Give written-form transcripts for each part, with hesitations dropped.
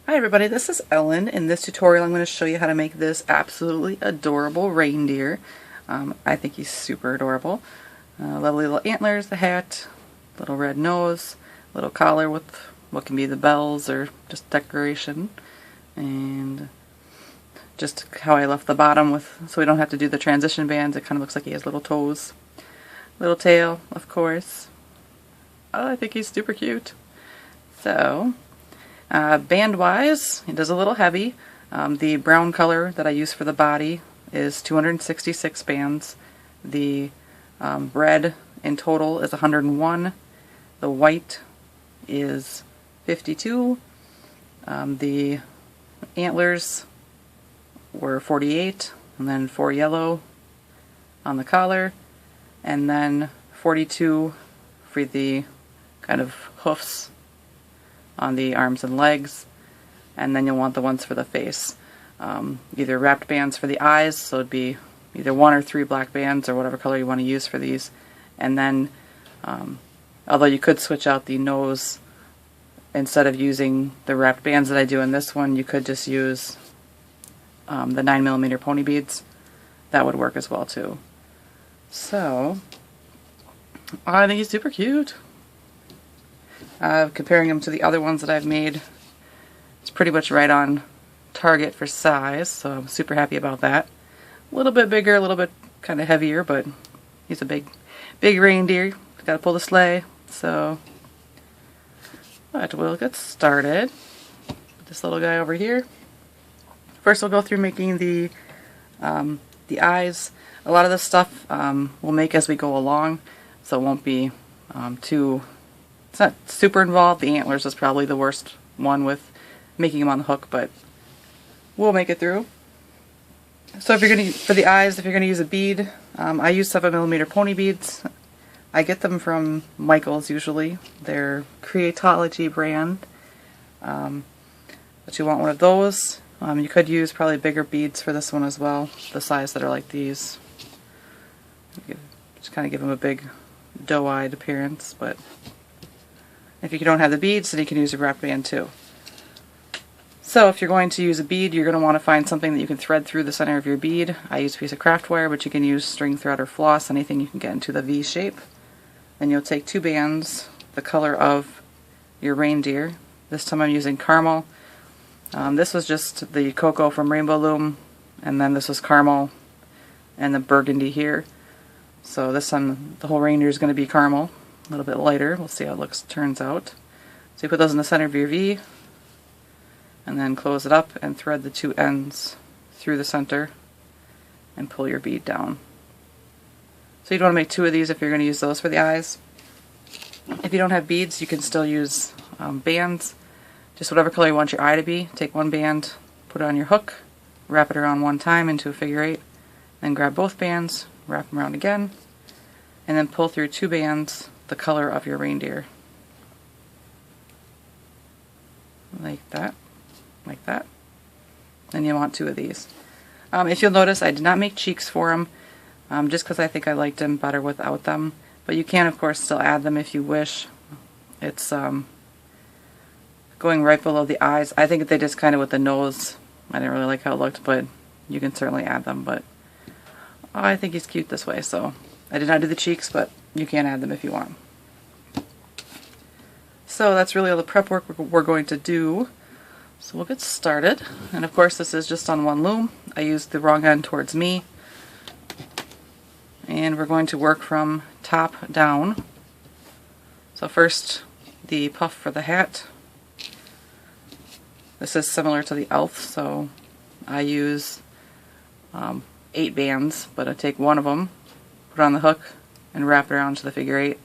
Hi everybody, this is Ellen. In this tutorial I'm going to show you how to make this absolutely adorable reindeer. I think he's super adorable. Lovely little antlers, the hat, little red nose, little collar with what can be the bells or just decoration, and just how I left the bottom with so we don't have to do the transition bands. It kind of looks like he has little toes. Little tail, of course. Oh, I think he's super cute. So band-wise, it is a little heavy. The brown color that I use for the body is 266 bands. The red in total is 101. The white is 52. The antlers were 48, and then 4 yellow on the collar, and then 42 for the kind of hoofs on the arms and legs, and then you'll want the ones for the face. Either wrapped bands for the eyes, so it'd be either 1 or 3 black bands or whatever color you want to use for these. And then, although you could switch out the nose, instead of using the wrapped bands that I do in this one, you could just use the 9mm pony beads. That would work as well too. So, I think he's super cute. Comparing them to the other ones that I've made, it's pretty much right on target for size, so I'm super happy about that. A little bit bigger, a little bit kind of heavier, but he's a big reindeer. Got to pull the sleigh, so we'll get started with this little guy over here. First, we'll go through making the eyes. A lot of this stuff we'll make as we go along, so it won't be it's not super involved. The antlers is probably the worst one with making them on the hook, but we'll make it through. So if you're going to, for the eyes, if you're going to use a bead, I use 7mm pony beads. I get them from Michael's usually. They're Creatology brand. But you want one of those. You could use probably bigger beads for this one as well, the size that are like these. Just kind of give them a big doe-eyed appearance, but if you don't have the beads, then you can use a wrap band too. So if you're going to use a bead, you're going to want to find something that you can thread through the center of your bead. I use a piece of craft wire, but you can use string thread or floss, anything you can get into the V shape. Then you'll take 2 bands, the color of your reindeer. This time I'm using caramel. This was just the cocoa from Rainbow Loom, and then this was caramel and the burgundy here. So this time the whole reindeer is going to be caramel. A little bit lighter. We'll see how it turns out. So you put those in the center of your V, and then close it up and thread the 2 ends through the center and pull your bead down. So you'd want to make 2 of these if you're going to use those for the eyes. If you don't have beads, you can still use bands. Just whatever color you want your eye to be. Take 1 band, put it on your hook, wrap it around 1 time into a figure 8, then grab both bands, wrap them around again, and then pull through 2 bands the color of your reindeer. Like that. Like that. Then you want 2 of these. If you'll notice, I did not make cheeks for him, just because I think I liked him better without them. But you can, of course, still add them if you wish. It's going right below the eyes. I think they just kind of with the nose. I didn't really like how it looked, but you can certainly add them. But I think he's cute this way, so I did not do the cheeks, but you can add them if you want. So that's really all the prep work we're going to do. So we'll get started. And of course this is just on 1 loom. I used the wrong end towards me. And we're going to work from top down. So first the puff for the hat. This is similar to the elf, so I use 8 bands, but I take 1 of them, put it on the hook, and wrap it around to the figure 8,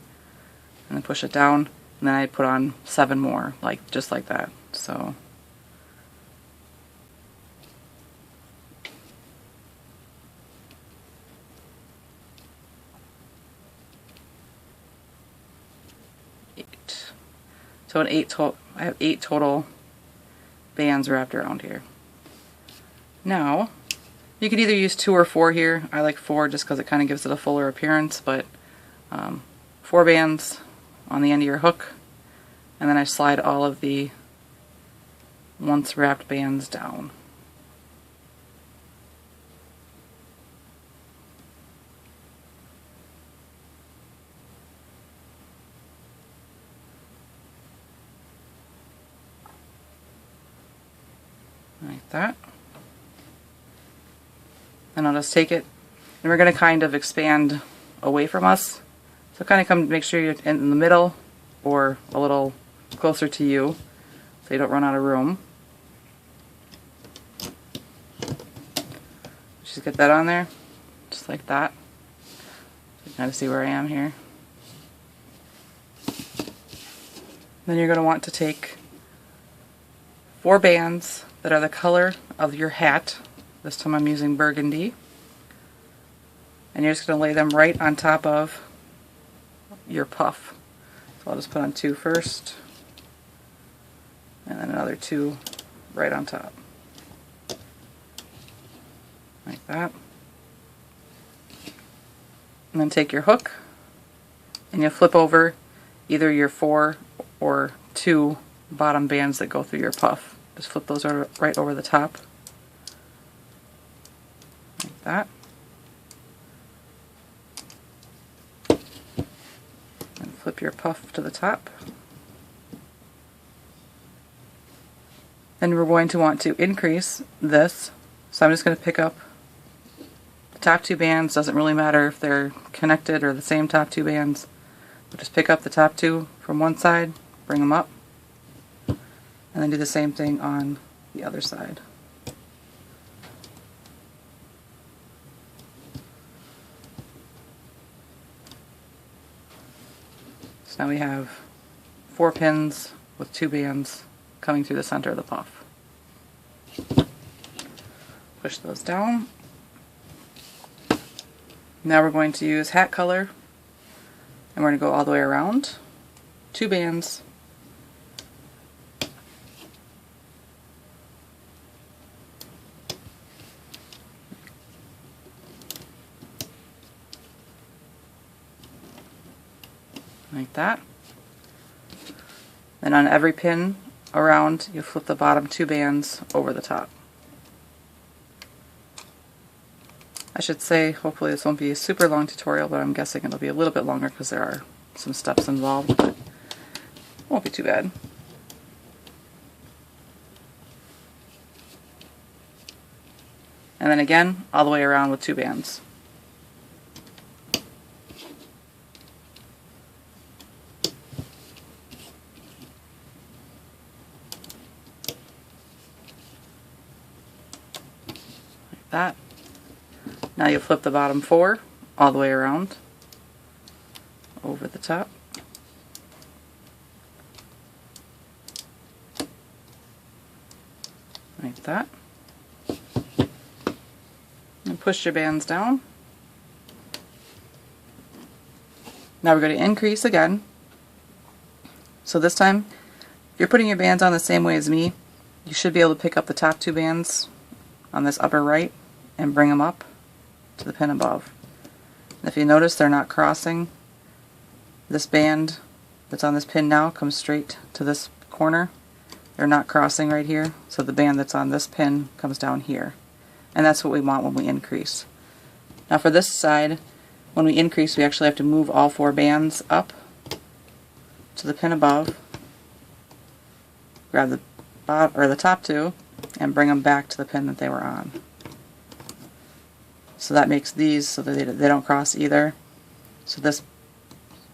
and then push it down, and then I put on 7 more, just like that. So I have 8 total bands wrapped around here. Now you could either use 2 or 4 here. I like 4 just because it kind of gives it a fuller appearance, but 4 bands on the end of your hook, and then I slide all of the once wrapped bands down. Like that. And I'll just take it, and we're going to kind of expand away from us. So kind of make sure you're in the middle or a little closer to you so you don't run out of room. Just get that on there, just like that. So you kind of see where I am here. Then you're going to want to take 4 bands that are the color of your hat. This time I'm using burgandy. And you're just going to lay them right on top of your puff. So I'll just put on 2 first, and then another 2 right on top. Like that. And then take your hook, and you'll flip over either your 4 or 2 bottom bands that go through your puff. Just flip those right over the top. Like that. And flip your puff to the top. Then we're going to want to increase this. So I'm just going to pick up the top 2 bands. Doesn't really matter if they're connected or the same top 2 bands. But just pick up the top 2 from one side, bring them up, and then do the same thing on the other side. So now we have 4 pins with 2 bands coming through the center of the puff. Push those down. Now we're going to use hat color, and we're going to go all the way around. 2 bands. Like that. Then on every pin around, you flip the bottom 2 bands over the top. I should say, hopefully this won't be a super long tutorial, but I'm guessing it'll be a little bit longer because there are some steps involved, but it won't be too bad. And then again, all the way around with 2 bands. Like that. Now you flip the bottom 4 all the way around over the top. Like that. And push your bands down. Now we're going to increase again. So this time, if you're putting your bands on the same way as me, you should be able to pick up the top 2 bands on this upper right and bring them up to the pin above. And if you notice, they're not crossing. This band that's on this pin now comes straight to this corner. They're not crossing right here, so the band that's on this pin comes down here. And that's what we want when we increase. Now for this side, when we increase, we actually have to move all 4 bands up to the pin above, grab the top 2, and bring them back to the pin that they were on. So that makes these so that they don't cross either. So this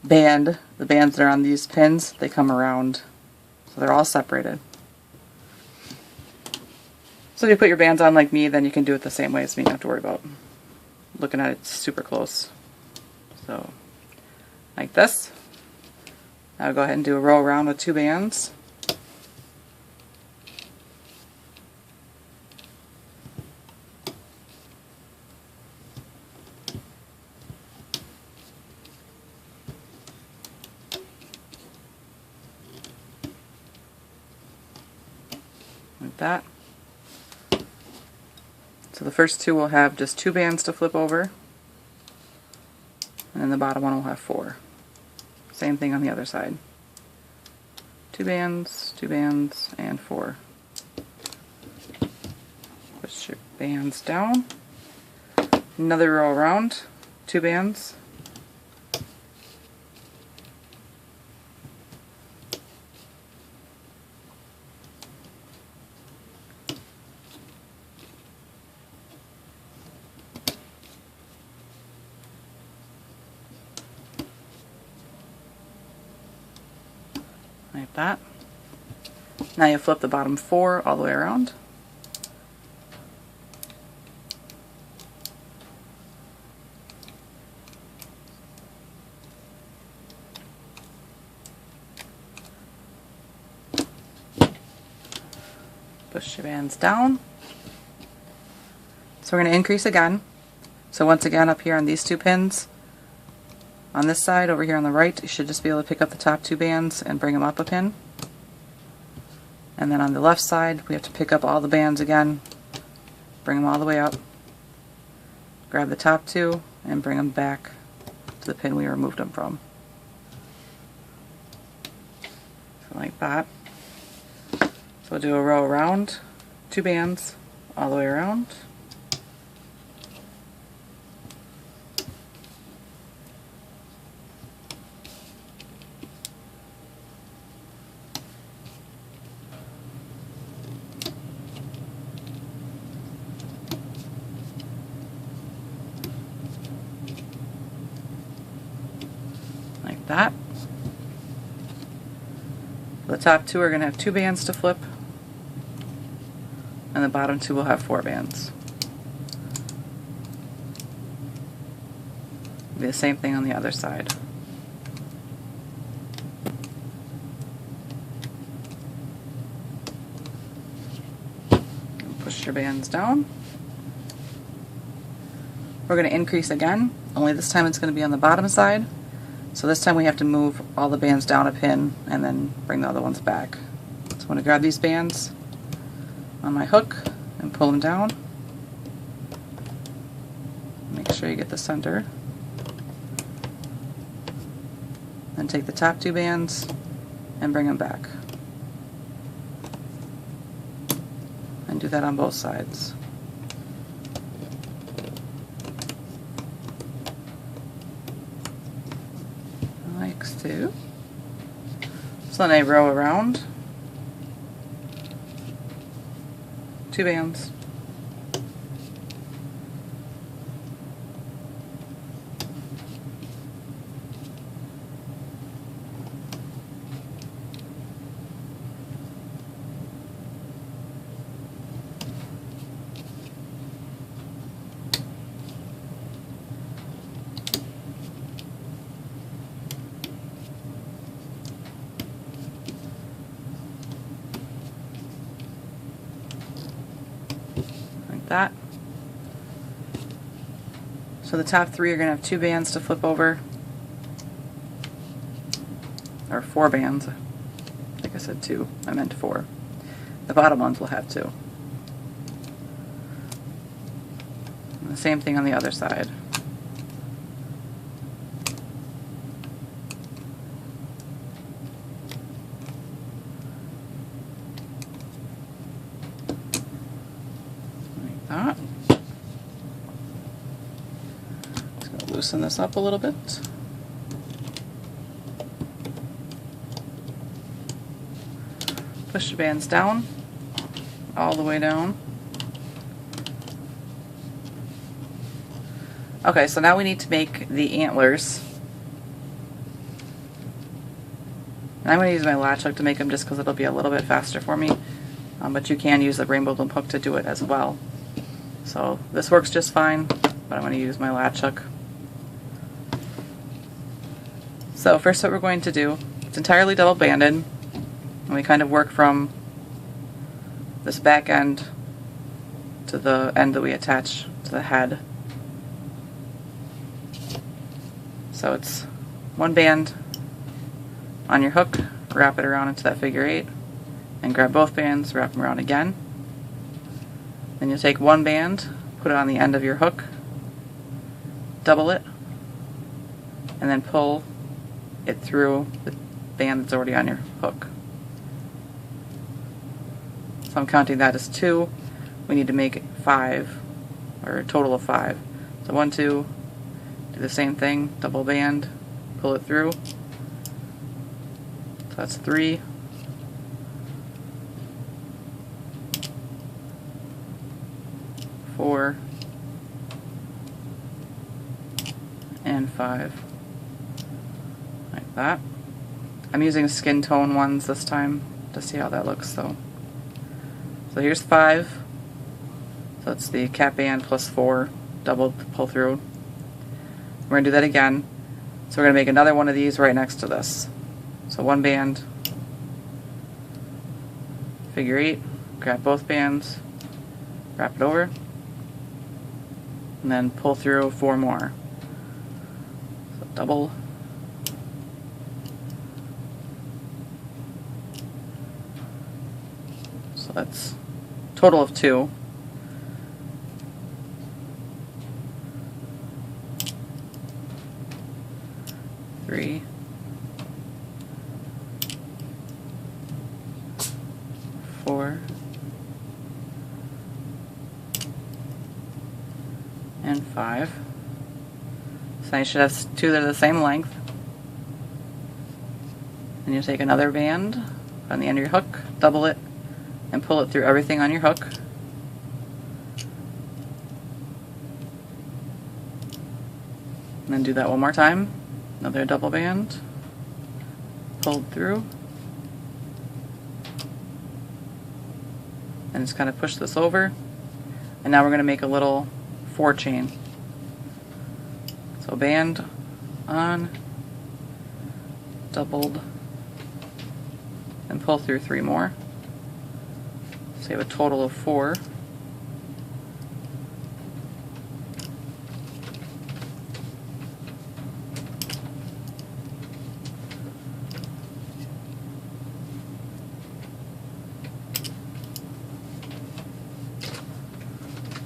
band, the bands that are on these pins, they come around. So they're all separated. So if you put your bands on like me, then you can do it the same way as me. You don't have to worry about looking at it super close. So, like this. Now I'll go ahead and do a row around with 2 bands. Like that. So the first 2 will have just 2 bands to flip over, and then the bottom one will have 4. Same thing on the other side. 2 bands, 2 bands, and 4. Push your bands down. Another row around, 2 bands. Like that. Now you flip the bottom 4 all the way around. Push your bands down. So we're going to increase again. So once again up here on these 2 pins, on this side over here on the right, you should just be able to pick up the top 2 bands and bring them up a pin. And then on the left side we have to pick up all the bands again, bring them all the way up, grab the top 2 and bring them back to the pin we removed them from. So like that. So we'll do a row around, 2 bands all the way around. Like that. The top 2 are going to have 2 bands to flip, and the bottom 2 will have 4 bands. Be the same thing on the other side. Push your bands down. We're going to increase again, only this time it's going to be on the bottom side. So this time we have to move all the bands down a pin and then bring the other ones back. So I'm going to grab these bands on my hook and pull them down. Make sure you get the center. Then take the top 2 bands and bring them back. And do that on both sides. Like so. So then I row around, 2 bands. That. So the top 3 are going to have 2 bands to flip over, or 4 bands. Like I said 2, I meant 4. The bottom ones will have 2. And the same thing on the other side. That. Just going to loosen this up a little bit. Push the bands down, all the way down. Okay, so now we need to make the antlers. And I'm going to use my latch hook to make them just because it'll be a little bit faster for me. But you can use the rainbow loom hook to do it as well. So this works just fine, but I'm going to use my latch hook. So first what we're going to do, it's entirely double banded, and we kind of work from this back end to the end that we attach to the head. So it's 1 band on your hook, wrap it around into that figure 8, and grab both bands, wrap them around again. Then you'll take 1 band, put it on the end of your hook, double it, and then pull it through the band that's already on your hook. So I'm counting that as 2. we need to make 5, or a total of 5. So 1, 2, do the same thing, double band, pull it through. So that's 3. 4 and 5, like that. I'm using skin tone ones this time to see how that looks. So here's 5. So it's the cap band plus 4 doubled pull through. We're gonna do that again. So we're gonna make another one of these right next to this. So 1 band, figure 8, grab both bands, wrap it over, and then pull through 4 more. So double, so that's total of 2. Three, 4, and 5. So now you should have 2 that are the same length. And you take another band on the end of your hook, double it, and pull it through everything on your hook. And then do that one more time. Another double band, pulled through, and just kind of push this over. And now we're going to make a little 4 chain. So band on, doubled, and pull through 3 more. So you have a total of 4.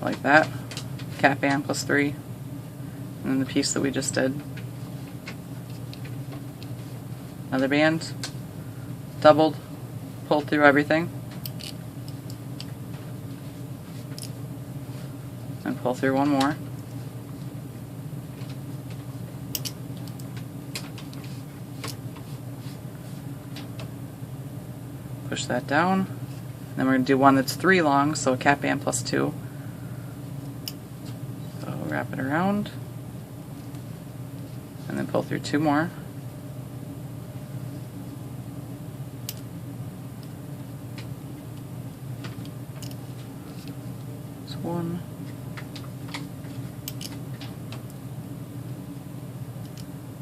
Like that, cap band plus 3, and then the piece that we just did. Another band, doubled, pulled through everything, and pull through 1 more. Push that down. Then we're going to do one that's 3 long, so a cap band plus 2. Wrap it around, and then pull through 2 more. It's 1,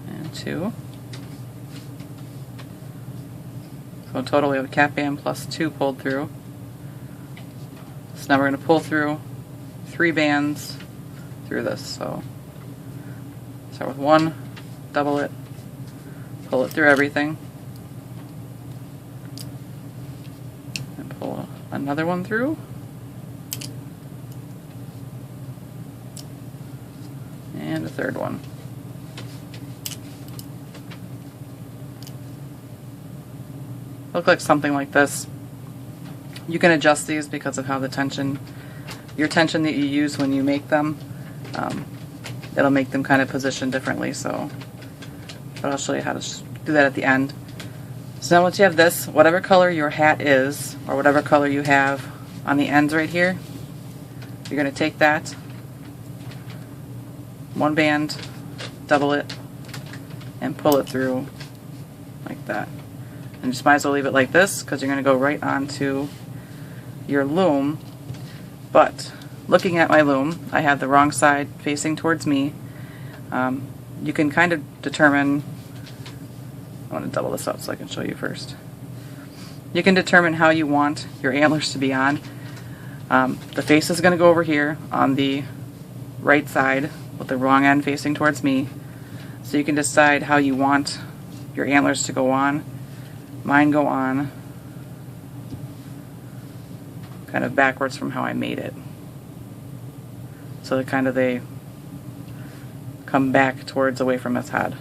and 2. So in total we have a cap band plus 2 pulled through. So now we're going to pull through 3 bands through this. So start with 1, double it, pull it through everything, and pull another one through, and a 3rd one. Look like something like this. You can adjust these because of how the tension, your tension that you use when you make them. It'll make them kind of position differently, so but I'll show you how to do that at the end. So now once you have this, whatever color your hat is, or whatever color you have on the ends right here, you're going to take that, 1 band, double it, and pull it through like that. And just might as well leave it like this because you're going to go right onto your loom. But looking at my loom, I have the wrong side facing towards me. You can kind of determine, I want to double this up so I can show you first. You can determine how you want your antlers to be on. The face is going to go over here on the right side with the wrong end facing towards me. So you can decide how you want your antlers to go on. Mine go on kind of backwards from how I made it. So they come back towards away from its head.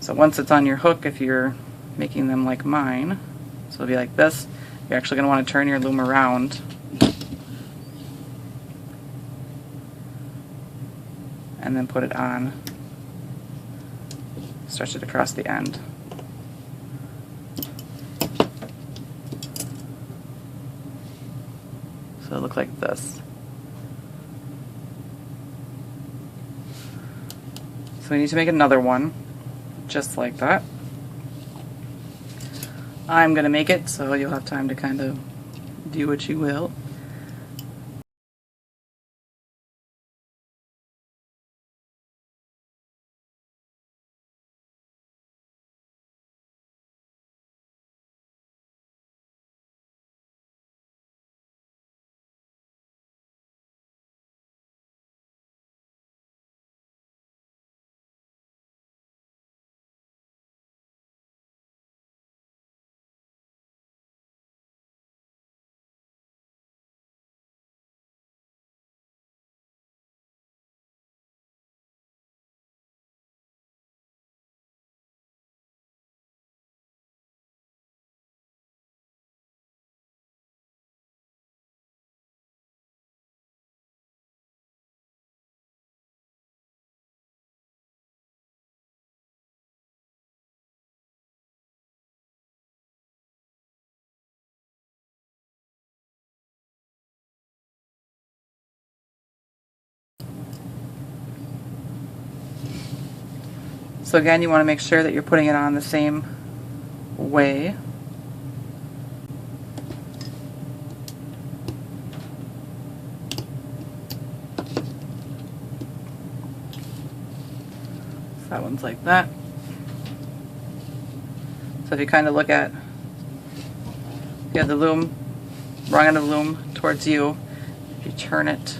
So once it's on your hook, if you're making them like mine, so it'll be like this, you're actually going to want to turn your loom around and then put it on, stretch it across the end. So it'll look like this. So we need to make another one just like that. I'm going to make it, so you'll have time to kind of do what you will. So again, you want to make sure that you're putting it on the same way. So that one's like that. So if you kind of look at, you have the loom, wrong end of the loom towards you. If you turn it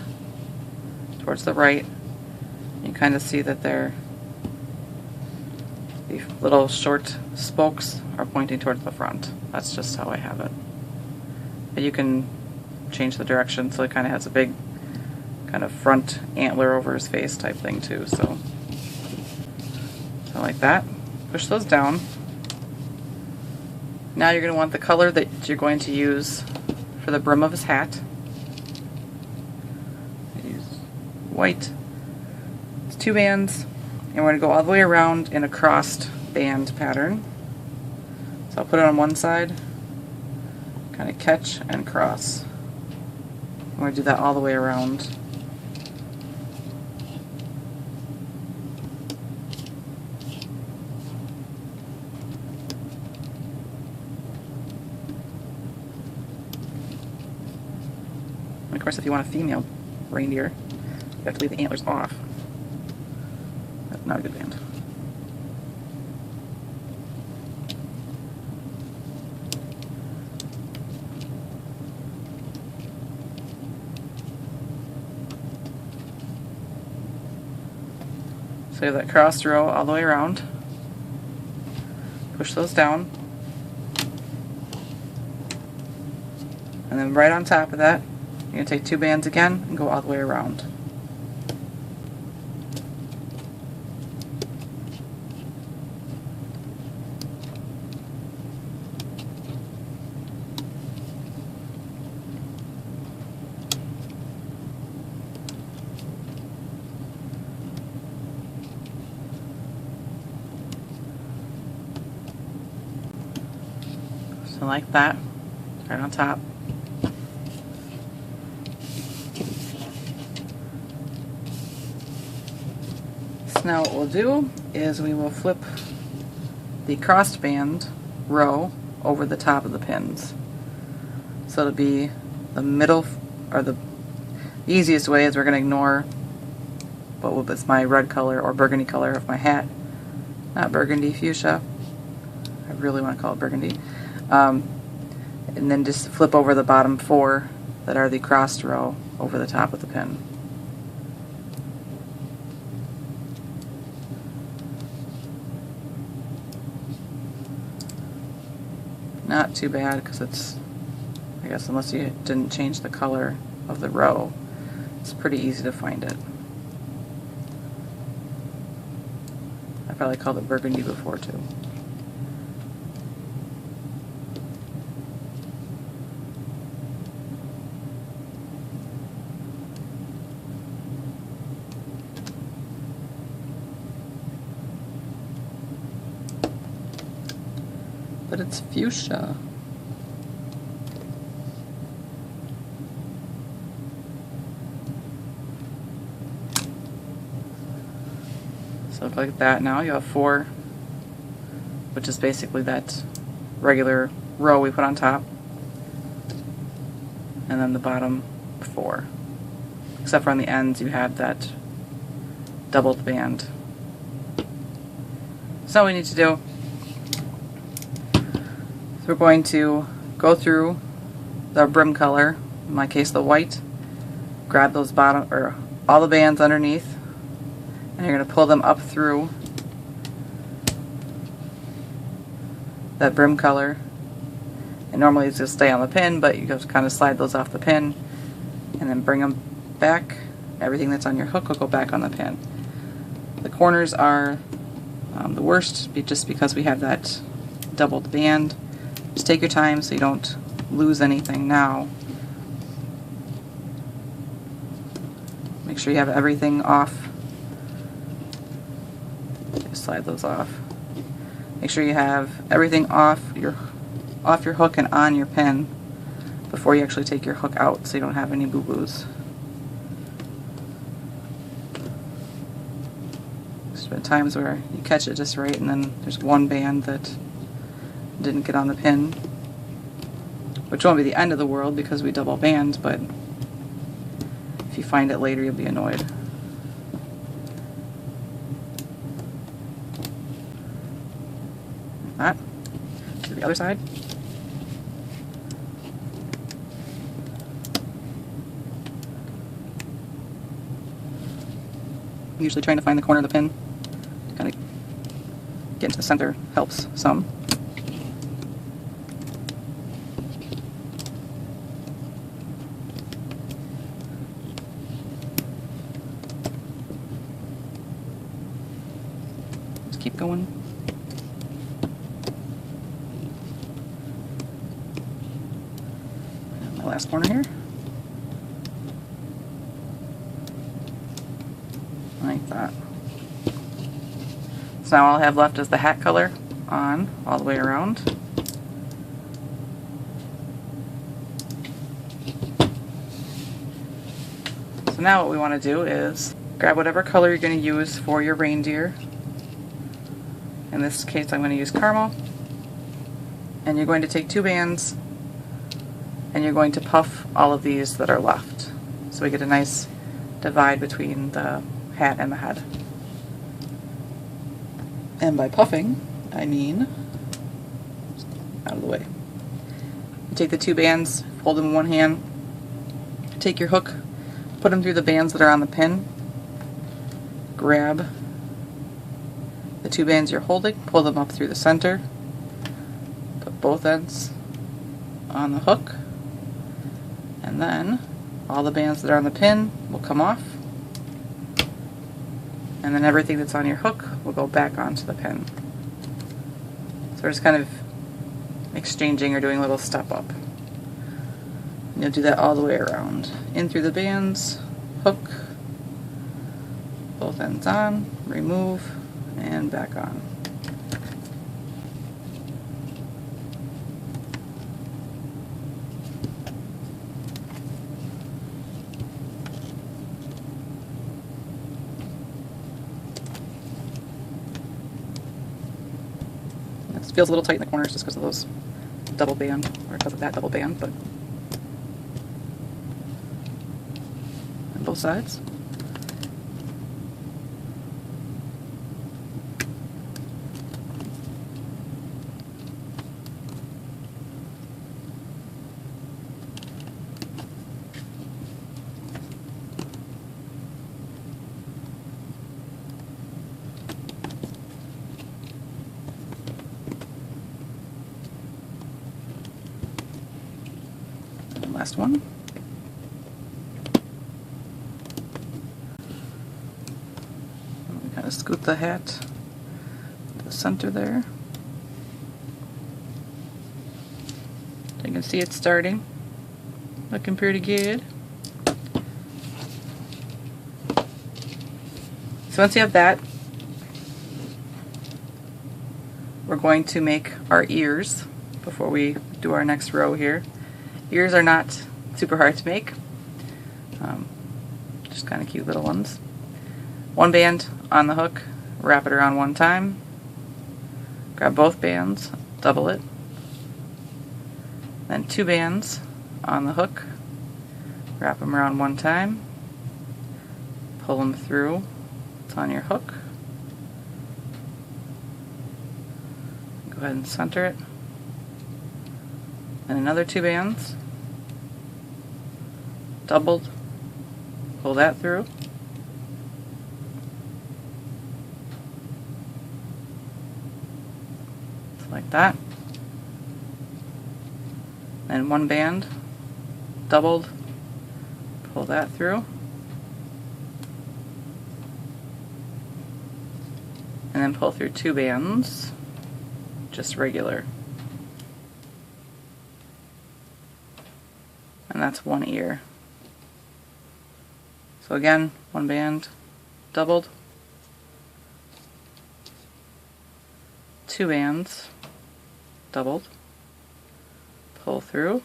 towards the right, you kind of see that the little short spokes are pointing towards the front. That's just how I have it. But you can change the direction so it kind of has a big kind of front antler over his face type thing too. So like that. Push those down. Now you're going to want the color that you're going to use for the brim of his hat. Use white. It's 2 bands, and we're going to go all the way around in a crossed band pattern. So I'll put it on one side, kind of catch and cross. We're going to do that all the way around. Of course, if you want a female reindeer, you have to leave the antlers off. That's not a good band. So you have that crossed row all the way around. Push those down. And then right on top of that, you're going to take 2 bands again and go all the way around. So like that, right on top. Now what we'll do is we will flip the crossed band row over the top of the pins. So it'll be the middle, or the easiest way is we're going to ignore what was my red color or burgundy color of my hat. Not burgundy, fuchsia. I really want to call it burgundy. And then just flip over the bottom 4 that are the crossed row over the top of the pin. Not too bad, because it's, I guess unless you didn't change the color of the row, it's pretty easy to find it. I probably called it burgundy before too. but it's fuchsia. So like that now, you have 4, which is basically that regular row we put on top, and then the bottom 4. Except for on the ends you have that doubled band. So what we need to do, so we're going to go through the brim color, in my case the white, grab those bottom, or all the bands underneath, and you're going to pull them up through that brim color. And normally it's just stay on the pin, but you just kind of slide those off the pin and then bring them back. Everything that's on your hook will go back on the pin. The corners are the worst just because we have that doubled band. Just take your time so you don't lose anything now. Make sure you have everything off. Just slide those off. Make sure you have everything off your hook and on your pin before you actually take your hook out, so you don't have any boo-boos. There's been times where you catch it just right and then there's one band that didn't get on the pin, which won't be the end of the world because we double band, but if you find it later you'll be annoyed. Like that. To the other side. Usually trying to find the corner of the pin, kind of get into the center helps some. Just keep going. And my last corner here. Like that. So now all I have left is the hat color on all the way around. So now what we want to do is grab whatever color you're going to use for your reindeer. In this case I'm going to use caramel. And you're going to take 2 bands and you're going to puff all of these that are left. So we get a nice divide between the hat and the head. And by puffing, I mean out of the way. You take the 2 bands, hold them in one hand, take your hook, put them through the bands that are on the pin, grab the 2 bands you're holding, pull them up through the center, put both ends on the hook, and then all the bands that are on the pin will come off, and then everything that's on your hook will go back onto the pin. So we're just kind of exchanging or doing a little step up. And you'll do that all the way around. In through the bands, hook, both ends on, remove, and back on. This feels a little tight in the corners just because of those double band, or because of that double band, but on both sides. Last one. And we kind of scoot the hat to the center there. You can see it starting, looking pretty good. So once you have that, we're going to make our ears before we do our next row here. Ears are not super hard to make, just kind of cute little ones. One band on the hook, wrap it around one time, grab both bands, double it, then two bands on the hook, wrap them around one time, pull them through, it's on your hook, go ahead and center it, and another two bands, doubled, pull that through, like that, and one band, doubled, pull that through, and then pull through two bands, just regular, and that's one ear. So again, one band, doubled, two bands, doubled, pull through, make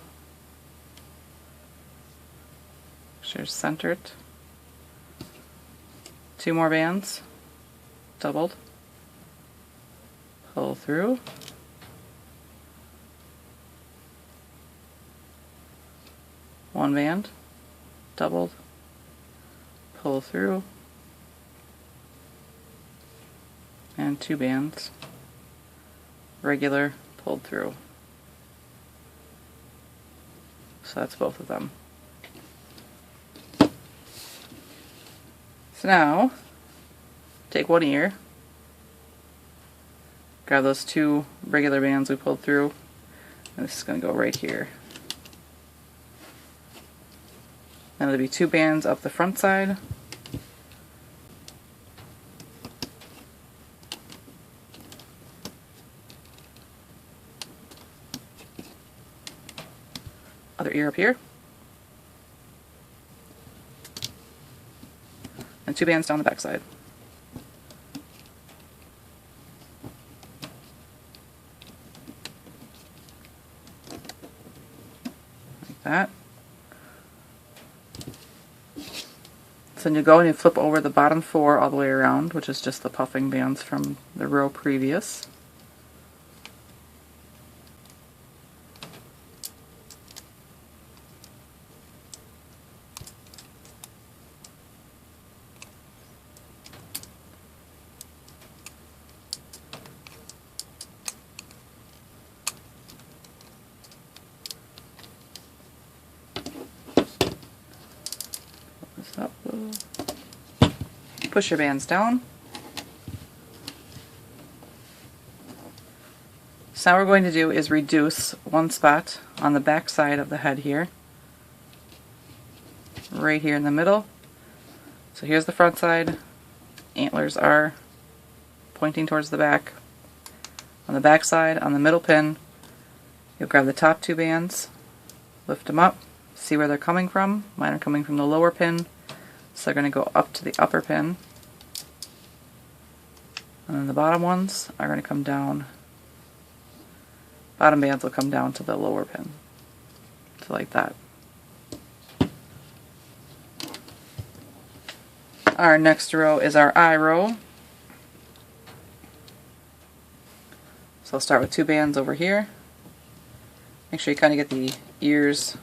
sure it's centered, two more bands, doubled, pull through, one band, doubled, pull through, and two bands, regular, pulled through. So that's both of them. So now, take one ear, grab those two regular bands we pulled through, and this is going to go right here. And it'll be two bands up the front side, other ear up here, and two bands down the back side. Like that. So then you go and you flip over the bottom four all the way around, which is just the puffing bands from the row previous. Up, push your bands down. So now what we're going to do is reduce one spot on the back side of the head here, right here in the middle. So here's the front side, antlers are pointing towards the back. On the back side, on the middle pin, you'll grab the top two bands, lift them up, see where they're coming from. Mine are coming from the lower pin, so they're going to go up to the upper pin. And then the bottom ones are going to come down. Bottom bands will come down to the lower pin. So like that. Our next row is our eye row. So I'll start with two bands over here. Make sure you kind of get the ears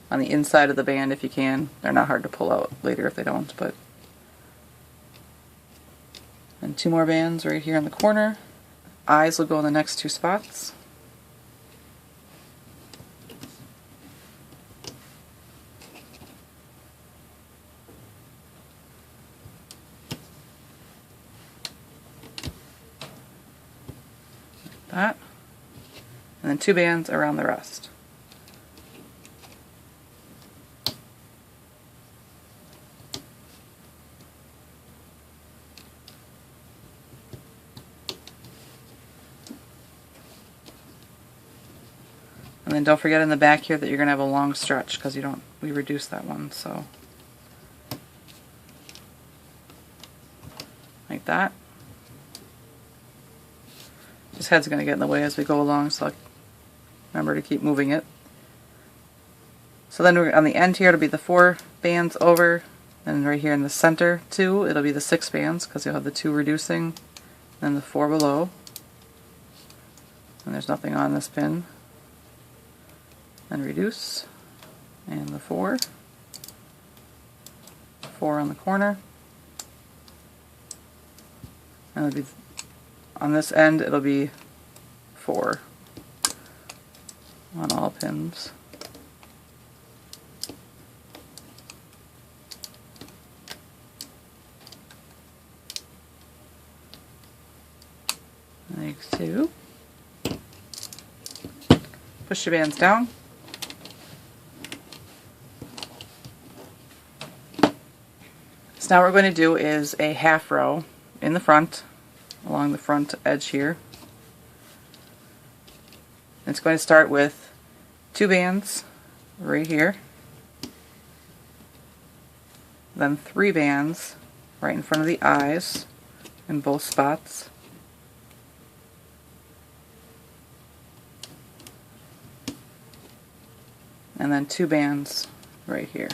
on the inside of the band if you can. They're not hard to pull out later if they don't, but. And two more bands right here in the corner. Eyes will go in the next two spots. Like that. And then two bands around the rest. And then don't forget in the back here that you're going to have a long stretch because we reduced that one, so like that. His head's going to get in the way as we go along, so I'll remember to keep moving it. So then on the end here it'll be the 4 bands over, and right here in the center too it'll be the 6 bands, because you'll have the 2 reducing and the 4 below. And there's nothing on this pin. And reduce, and the 4 on the corner, and it'll be on this end it'll be 4 on all pins. Like 2. Push your bands down. So now what we're going to do is a half row in the front, along the front edge here. It's going to start with 2 bands right here, then 3 bands right in front of the eyes in both spots, and then 2 bands right here.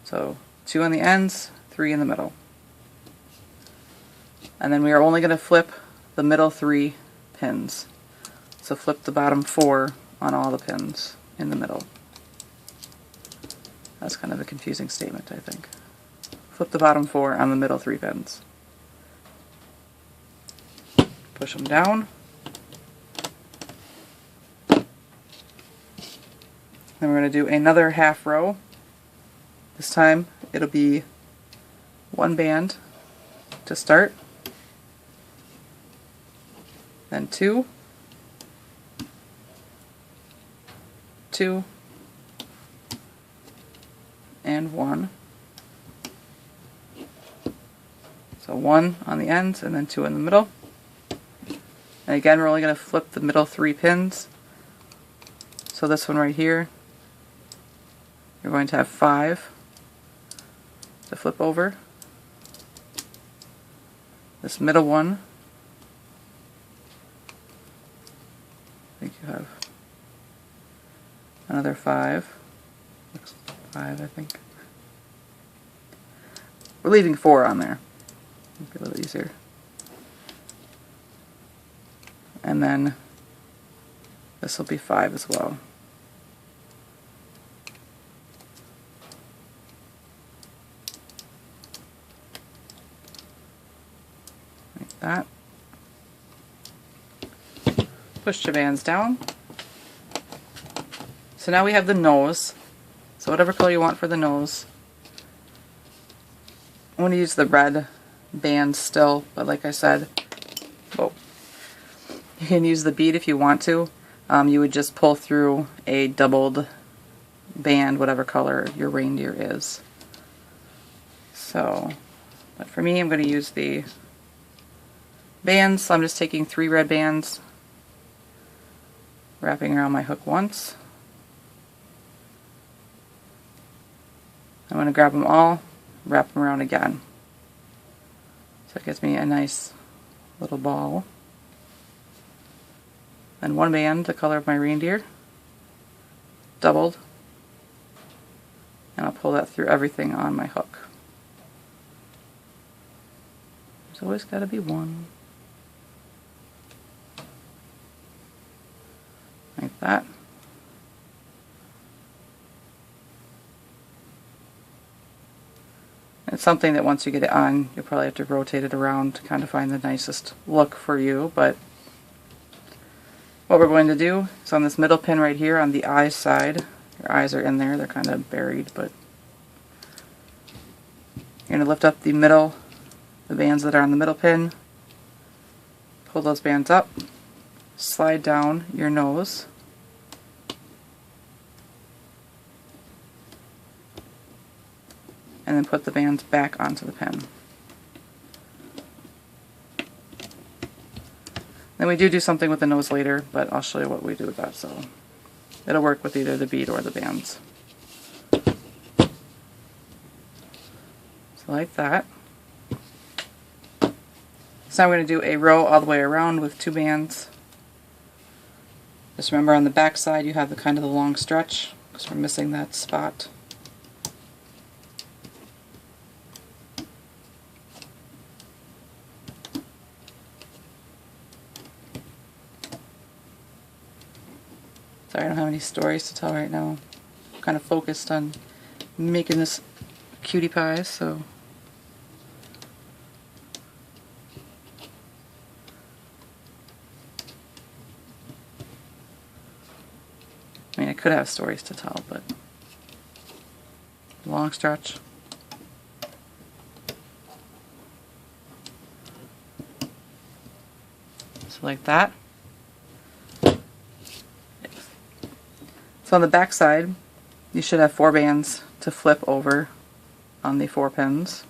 So 2 on the ends, 3 in the middle. And then we are only going to flip the middle 3 pins. So flip the bottom 4 on all the pins in the middle. That's kind of a confusing statement, I think. Flip the bottom 4 on the middle 3 pins. Push them down. Then we're going to do another half row. This time it'll be 1 band to start, then 2, 2, and 1. So 1 on the ends and then 2 in the middle. And again, we're only going to flip the middle 3 pins. So this one right here, you're going to have 5 to flip over. This middle one, I think you have another 5. Looks 5, I think. We're leaving 4 on there. Make it a little easier. And then this will be 5 as well. That. Push your bands down. So now we have the nose. So whatever color you want for the nose. I'm going to use the red band still, but like I said, whoa, you can use the bead if you want to. You would just pull through a doubled band, whatever color your reindeer is. So, but for me, I'm going to use the bands, so I'm just taking 3 red bands, wrapping around my hook once. I'm going to grab them all, wrap them around again. So it gives me a nice little ball. Then 1 band, the color of my reindeer, doubled, and I'll pull that through everything on my hook. There's always got to be 1. Like that. It's something that once you get it on, you'll probably have to rotate it around to kind of find the nicest look for you, but what we're going to do is on this middle pin right here on the eye side, your eyes are in there, they're kind of buried, but you're going to lift up the middle, the bands that are on the middle pin, pull those bands up, slide down your nose, and then put the bands back onto the pin. Then we do something with the nose later, but I'll show you what we do with that, so it'll work with either the bead or the bands. So like that. So now we're going to do a row all the way around with 2 bands. Just remember on the back side you have the kind of the long stretch because we're missing that spot. Sorry, I don't have any stories to tell right now. I'm kind of focused on making this cutie pie, so I mean, I could have stories to tell, but long stretch. So like that. So on the back side, you should have 4 bands to flip over on the 4 pins.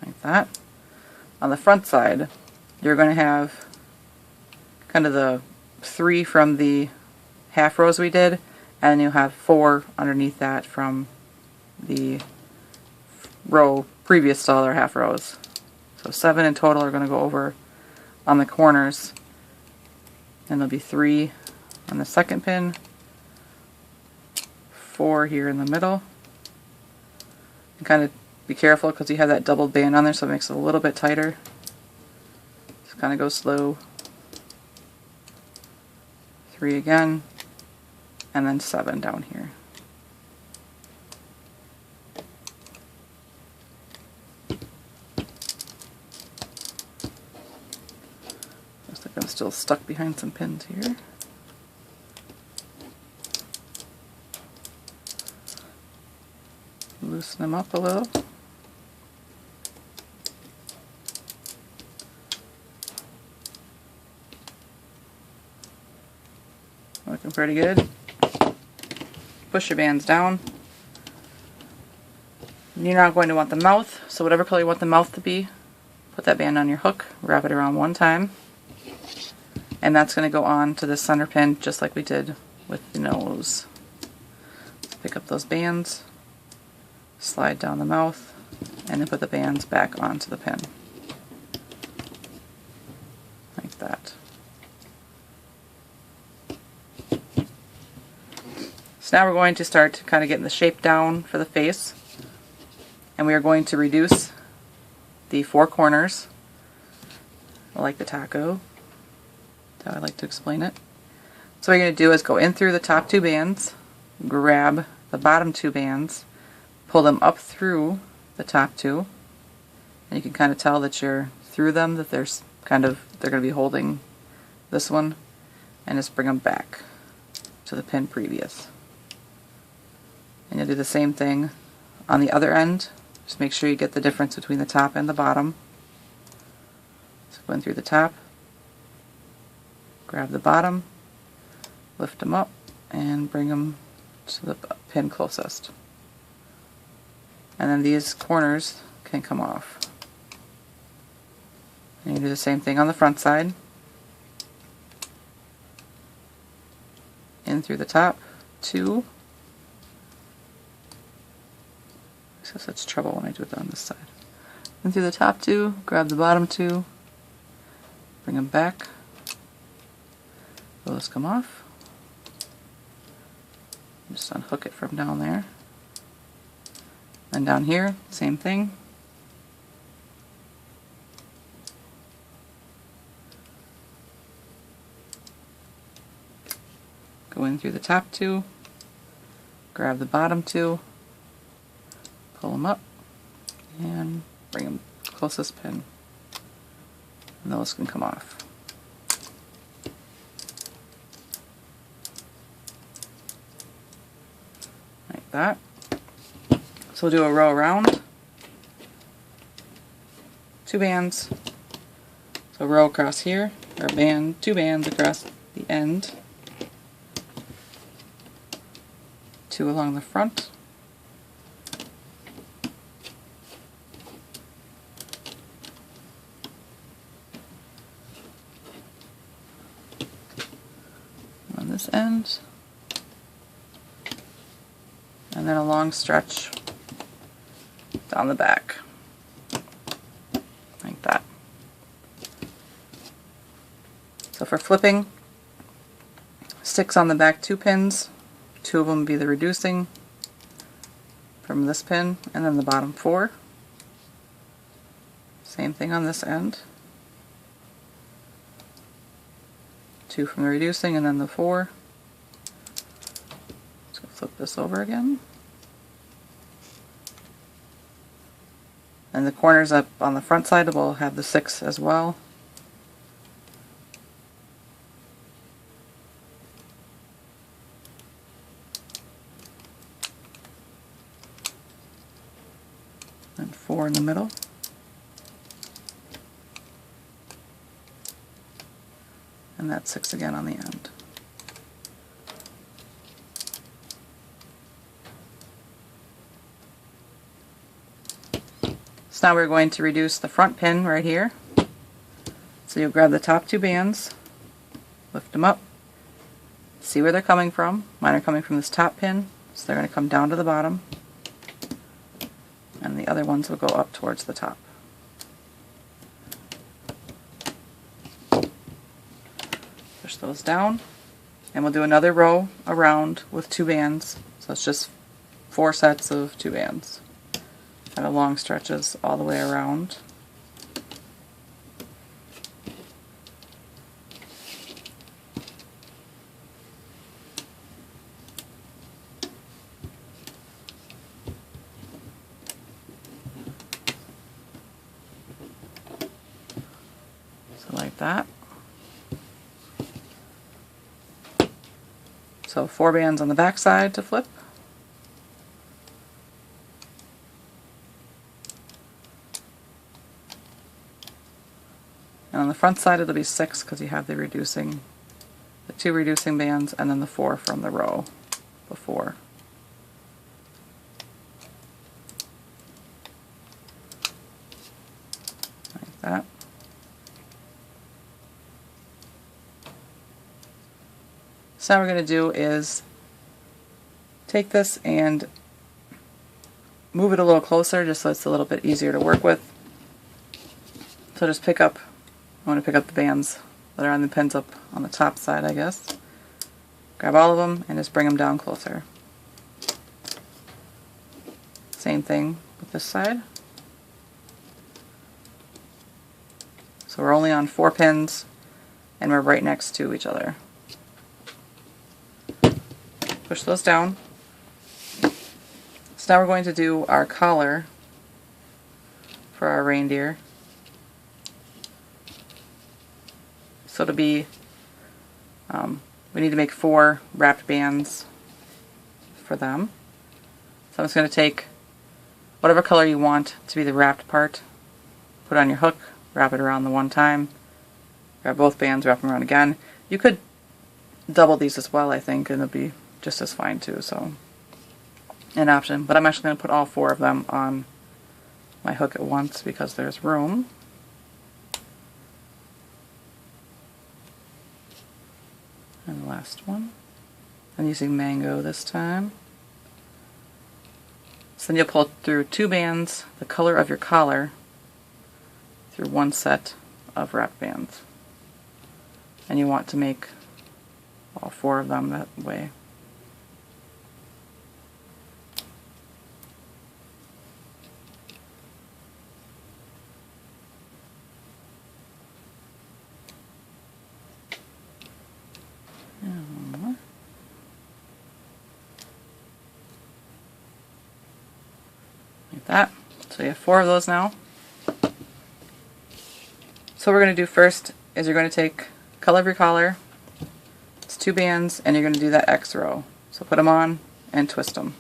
Like that. On the front side, you're going to have kind of the 3 from the half rows we did, and then you'll have 4 underneath that from the row previous to all our half rows. So 7 in total are going to go over on the corners, and there'll be 3 on the second pin, 4 here in the middle. And kind of be careful because you have that doubled band on there, so it makes it a little bit tighter. Just kind of go slow. 3 again, and then 7 down here. Looks like I'm still stuck behind some pins here. Loosen them up a little. Looking pretty good. Push your bands down. You're not going to want the mouth, so whatever color you want the mouth to be, put that band on your hook, wrap it around 1 time, and that's going to go on to the center pin just like we did with the nose. So pick up those bands, slide down the mouth, and then put the bands back onto the pin. Like that. So now we're going to start to kind of getting the shape down for the face, and we are going to reduce the 4 corners like the taco. That's how I like to explain it. So what you're going to do is go in through the top 2 bands, grab the bottom 2 bands, pull them up through the top 2, and you can kind of tell that you're through them, that they're going to be holding this one, and just bring them back to the pin previous. And you'll do the same thing on the other end. Just make sure you get the difference between the top and the bottom. So go in through the top, grab the bottom, lift them up, and bring them to the pin closest. And then these corners can come off. And you do the same thing on the front side. In through the top 2. So such trouble when I do it on this side. In through the top 2, grab the bottom 2, bring them back. Those come off. Just unhook it from down there. And down here, same thing. Go in through the top 2, grab the bottom 2, pull them up, and bring them closest pin. And those can come off. Like that. So we'll do a row around. 2 bands. So row across here, or band, 2 bands across the end. 2 along the front. On this end. and then a long stretch down the back, like that. So for flipping, 6 on the back 2 pins, 2 of them would be the reducing from this pin, and then the bottom 4. Same thing on this end. 2 from the reducing and then the 4. Let's flip this over again. And the corners up on the front side will have the 6 as well. And 4 in the middle. And that's 6 again on the end. So now we're going to reduce the front pin right here. So you'll grab the top 2 bands, lift them up, see where they're coming from. Mine are coming from this top pin, so they're going to come down to the bottom, and the other ones will go up towards the top. Push those down, and we'll do another row around with 2 bands, so it's just 4 sets of 2 bands. Kind of long stretches all the way around. So like that. So 4 bands on the back side to flip. And on the front side it'll be 6 because you have the 2 reducing bands and then the 4 from the row before. Like that. So now what we're going to do is take this and move it a little closer just so it's a little bit easier to work with. So just I want to pick up the bands that are on the pins up on the top side, I guess. Grab all of them and just bring them down closer. Same thing with this side. So we're only on 4 pins and we're right next to each other. Push those down. So now we're going to do our collar for our reindeer. So to be, we need to make 4 wrapped bands for them. So I'm just going to take whatever color you want to be the wrapped part, put it on your hook, wrap it around the one time, grab both bands, wrap them around again. You could double these as well, I think, and it'll be just as fine too, so an option. But I'm actually going to put all 4 of them on my hook at once because there's room. And the last one. I'm using mango this time. So then you'll pull through 2 bands, the color of your collar, through 1 set of wrap bands. And you want to make all 4 of them that way. Like that. So you have 4 of those now. So what we're going to do first is you're going to take color of your collar, it's 2 bands, and you're going to do that X row. So put them on and twist them.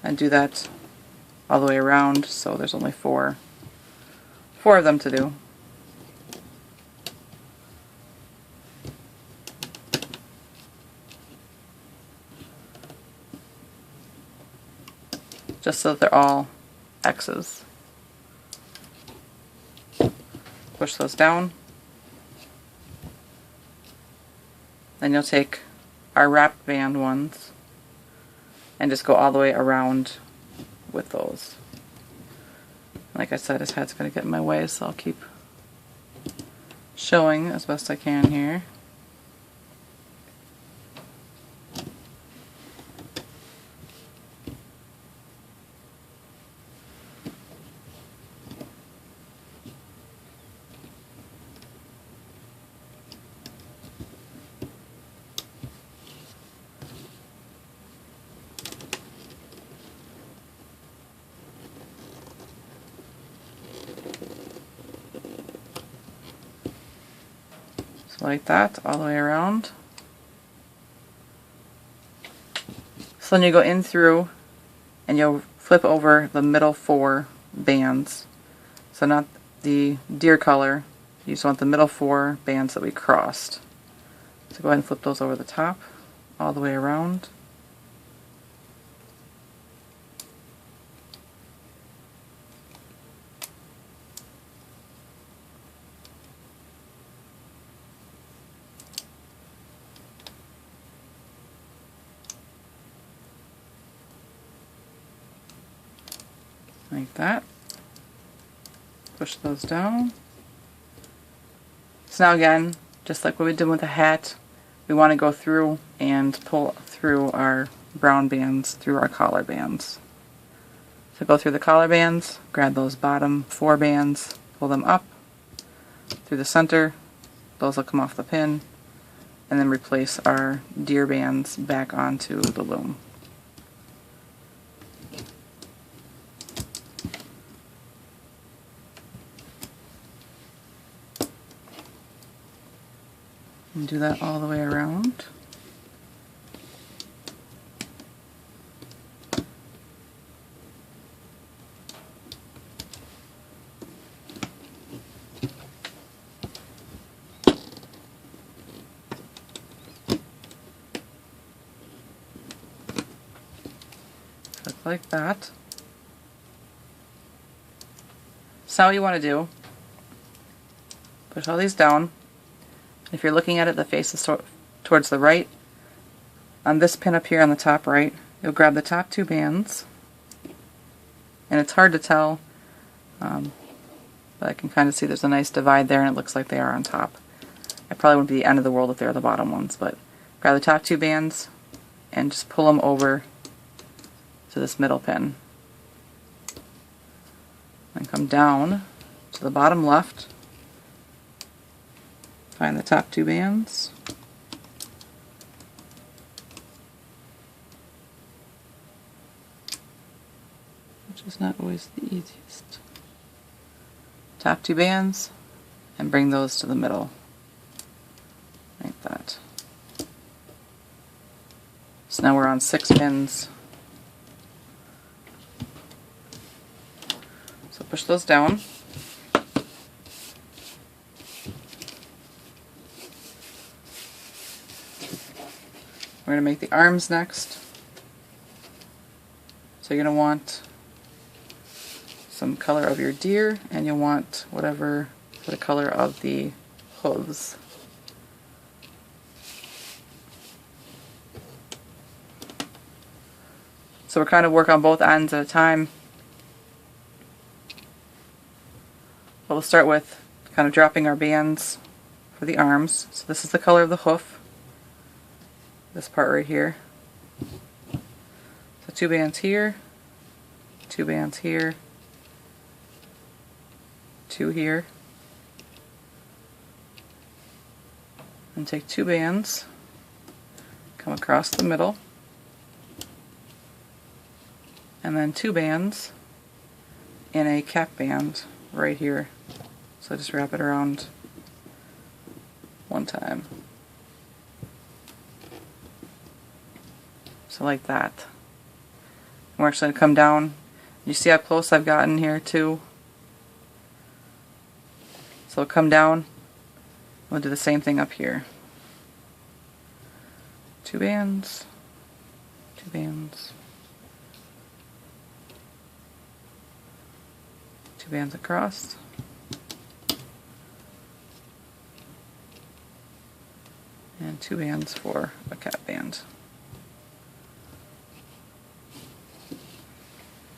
And do that all the way around, so there's only 4 of them to do. Just so that they're all X's. Push those down. Then you'll take our wrapped band ones and just go all the way around with those. Like I said, his head's going to get in my way, so I'll keep showing as best I can here. Like that, all the way around. So then you go in through and you'll flip over the middle 4 bands. So not the deer color, you just want the middle 4 bands that we crossed. So go ahead and flip those over the top, all the way around. Like that. Push those down. So now again, just like what we did with the hat, we want to go through and pull through our brown bands through our collar bands. So go through the collar bands, grab those bottom 4 bands, pull them up through the center, those will come off the pin, and then replace our deer bands back onto the loom. And do that all the way around. Look like that. So what you want to do, push all these down. If you're looking at it, the face is towards the right. On this pin up here on the top right, you'll grab the top 2 bands. And it's hard to tell, but I can kind of see there's a nice divide there and it looks like they are on top. It probably wouldn't be the end of the world if they're the bottom ones, but grab the top 2 bands and just pull them over to this middle pin. And come down to the bottom left. Find the top 2 bands. Which is not always the easiest. Top 2 bands and bring those to the middle. Like that. So now we're on 6 pins. So push those down. We're going to make the arms next. So you're going to want some color of your deer, and you'll want whatever the color of the hooves. So we're kind of work on both ends at a time. But we'll start with kind of dropping our bands for the arms. So this is the color of the hoof. This part right here. So 2 bands here, 2 bands here, 2 here, and take 2 bands, come across the middle, and then 2 bands in a cap band right here. So just wrap it around one time. So like that. We're actually going to come down. You see how close I've gotten here too? So we'll come down. We'll do the same thing up here. 2 bands, 2 bands, 2 bands across. And 2 bands for a cap band.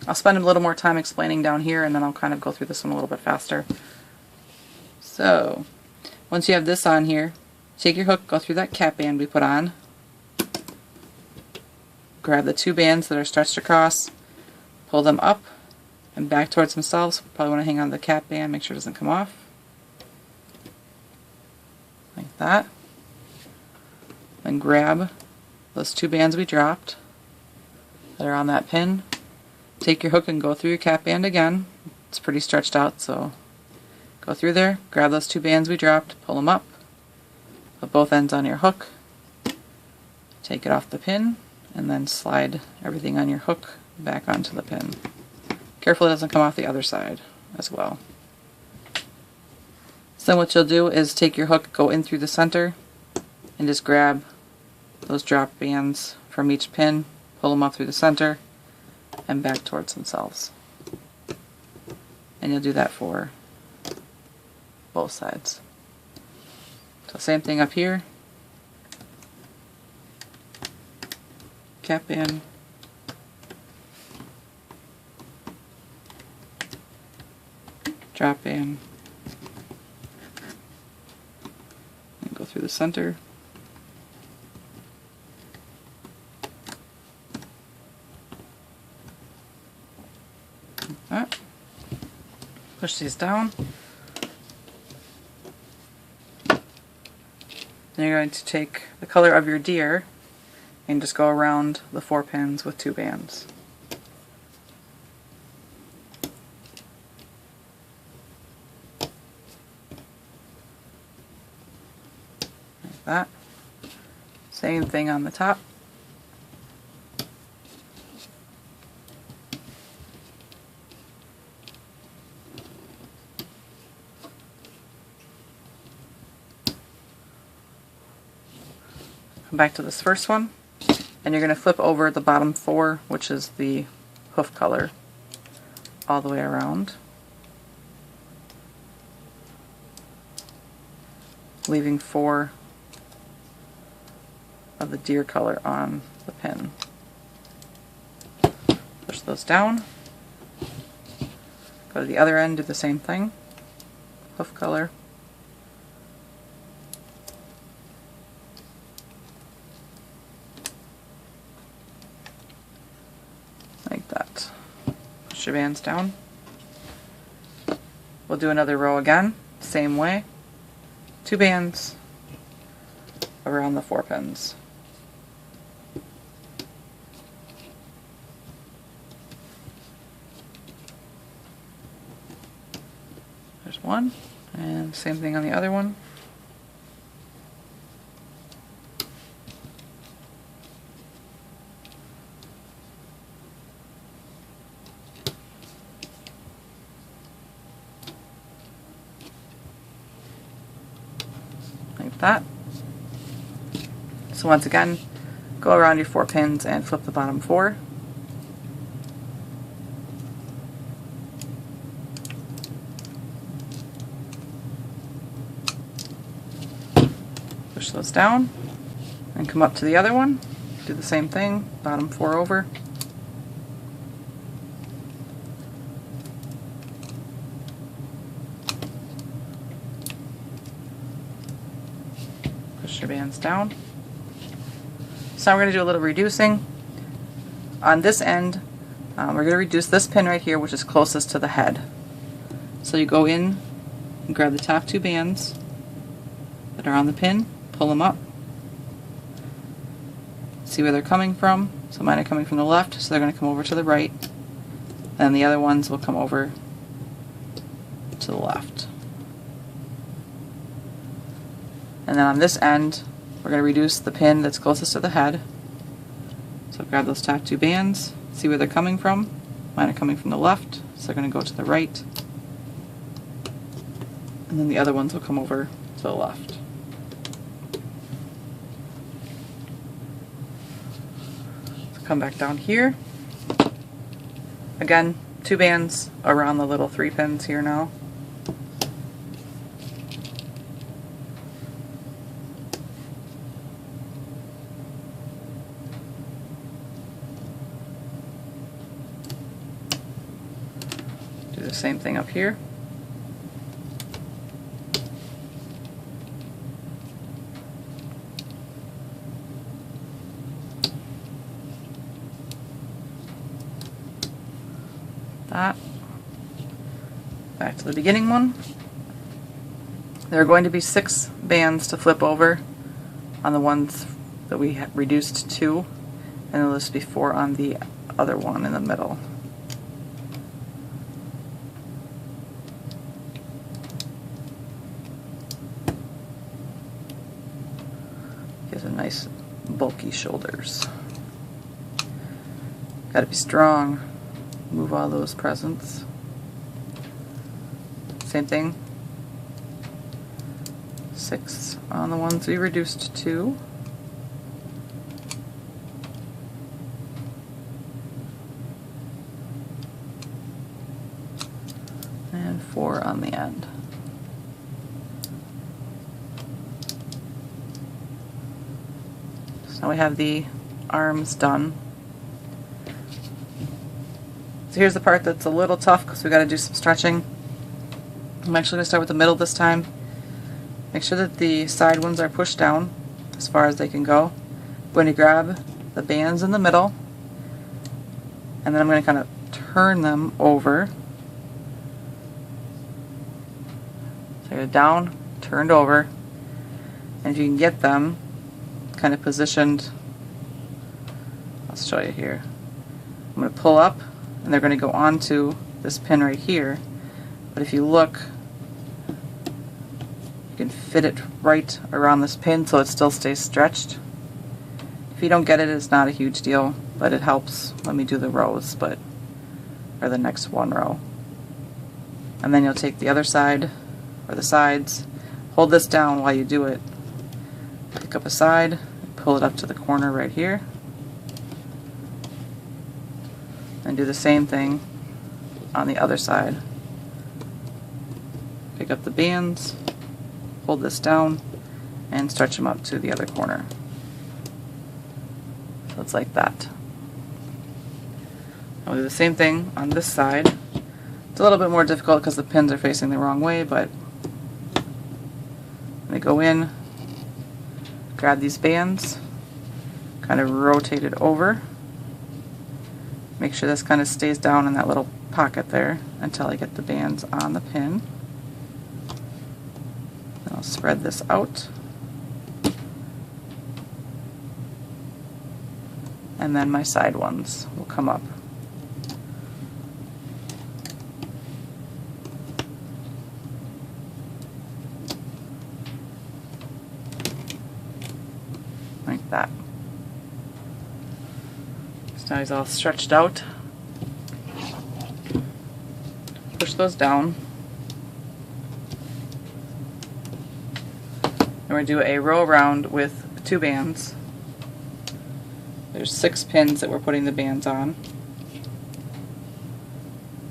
I'll spend a little more time explaining down here, and then I'll kind of go through this one a little bit faster. So, once you have this on here, take your hook, go through that cap band we put on, grab the 2 bands that are stretched across, pull them up and back towards themselves. Probably want to hang on to the cap band, make sure it doesn't come off. Like that. Then grab those 2 bands we dropped that are on that pin. Take your hook and go through your cap band again. It's pretty stretched out, so go through there, grab those 2 bands we dropped, pull them up, put both ends on your hook, take it off the pin, and then slide everything on your hook back onto the pin. Careful it doesn't come off the other side as well. So then what you'll do is take your hook, go in through the center, and just grab those drop bands from each pin, pull them up through the center, and back towards themselves. And you'll do that for both sides. So same thing up here. Cap band, drop band, and go through the center. Like that. Push these down. Then you're going to take the color of your deer and just go around the 4 pins with 2 bands. Like that. Same thing on the top. Come back to this first one, and you're going to flip over the bottom 4, which is the hoof color, all the way around, leaving 4 of the deer color on the pin. Push those down, go to the other end, do the same thing, hoof color, like that. Push your bands down. We'll do another row again, same way. 2 bands around the 4 pins. There's one, and same thing on the other one. Like that. So once again, go around your 4 pins and flip the bottom 4. Push those down and come up to the other one. Do the same thing, bottom 4 over. Push your bands down. So now we're going to do a little reducing. On this end, we're going to reduce this pin right here, which is closest to the head. So you go in and grab the top 2 bands that are on the pin, pull them up, see where they're coming from. So mine are coming from the left, so they're going to come over to the right, and the other ones will come over to the left. And then on this end, we're going to reduce the pin that's closest to the head. So grab those top 2 bands, see where they're coming from. Mine are coming from the left, so they're going to go to the right. And then the other ones will come over to the left. So come back down here. Again, 2 bands around the little 3 pins here now. same thing up here. That. Back to the beginning one. There are going to be 6 bands to flip over on the ones that we reduced to 2, and there'll just be 4 on the other one in the middle. Gives a nice bulky shoulders. Gotta be strong. Move all those presents. Same thing. 6 on the ones we reduced to 2. And 4 on the end. So now we have the arms done. So here's the part that's a little tough because we got to do some stretching. I'm actually going to start with the middle this time. Make sure that the side ones are pushed down as far as they can go. I'm going to grab the bands in the middle, and then I'm going to kind of turn them over. So you're down, turned over, and if you can get them kind of positioned, I'll show you here. I'm going to pull up, and they're going to go onto this pin right here. But if you look, you can fit it right around this pin so it still stays stretched. If you don't get it, it's not a huge deal, but it helps when we do the rows, or the next one row. And then you'll take the other side, or the sides, hold this down while you do it. Pick up a side, pull it up to the corner right here, and do the same thing on the other side. Pick up the bands, hold this down, and stretch them up to the other corner. So it's like that. I'll do the same thing on this side. It's a little bit more difficult because the pins are facing the wrong way, but I'm going to go in, grab these bands, kind of rotate it over. Make sure this kind of stays down in that little pocket there until I get the bands on the pin. Then I'll spread this out. And then my side ones will come up. Like that. So now he's all stretched out. Push those down. And we're going to do a row around with 2 bands. There's 6 pins that we're putting the bands on.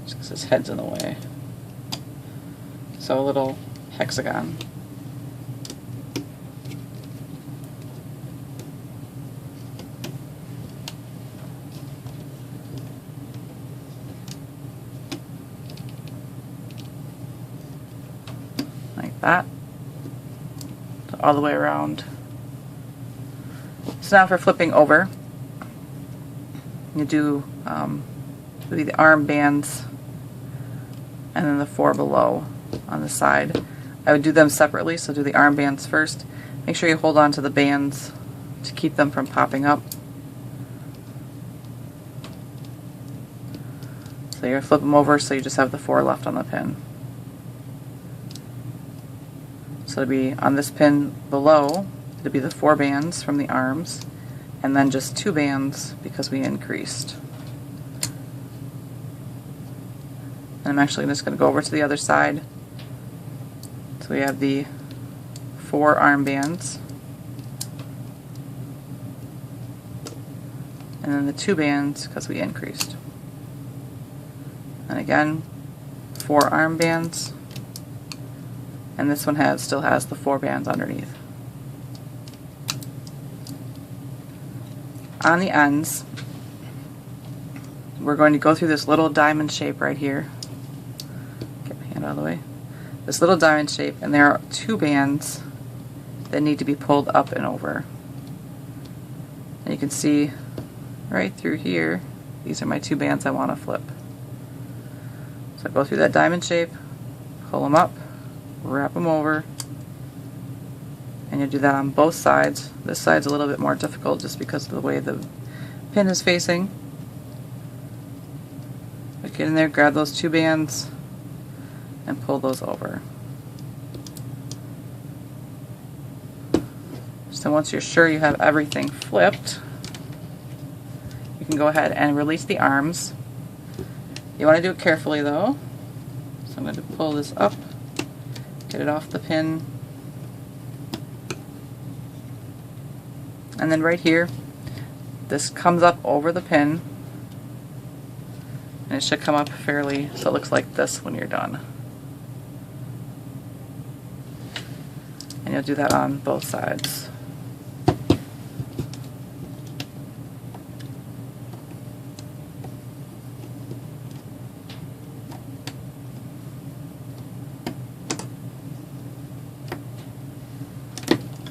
Just because his head's in the way. So a little hexagon. Like that. So all the way around. So now for flipping over, you do the arm bands and then the 4 below on the side. I would do them separately, so do the arm bands first. Make sure you hold on to the bands to keep them from popping up. So you're going to flip them over so you just have the 4 left on the pin. So it'll be on this pin below, it'll be the 4 bands from the arms, and then just 2 bands because we increased. And I'm actually just going to go over to the other side. So we have the 4 arm bands, and then the 2 bands because we increased. And again, 4 arm bands, and this one still has the 4 bands underneath. On the ends, we're going to go through this little diamond shape right here. get out of the way, this little diamond shape, and there are 2 bands that need to be pulled up and over. And you can see right through here, these are my 2 bands I want to flip. So I go through that diamond shape, pull them up, wrap them over, and you do that on both sides. This side's a little bit more difficult just because of the way the pin is facing. But get in there, grab those 2 bands, and pull those over. So once you're sure you have everything flipped, you can go ahead and release the arms. You want to do it carefully though. So I'm going to pull this up, get it off the pin, and then right here, this comes up over the pin, and it should come up fairly, so it looks like this when you're done. And you'll do that on both sides.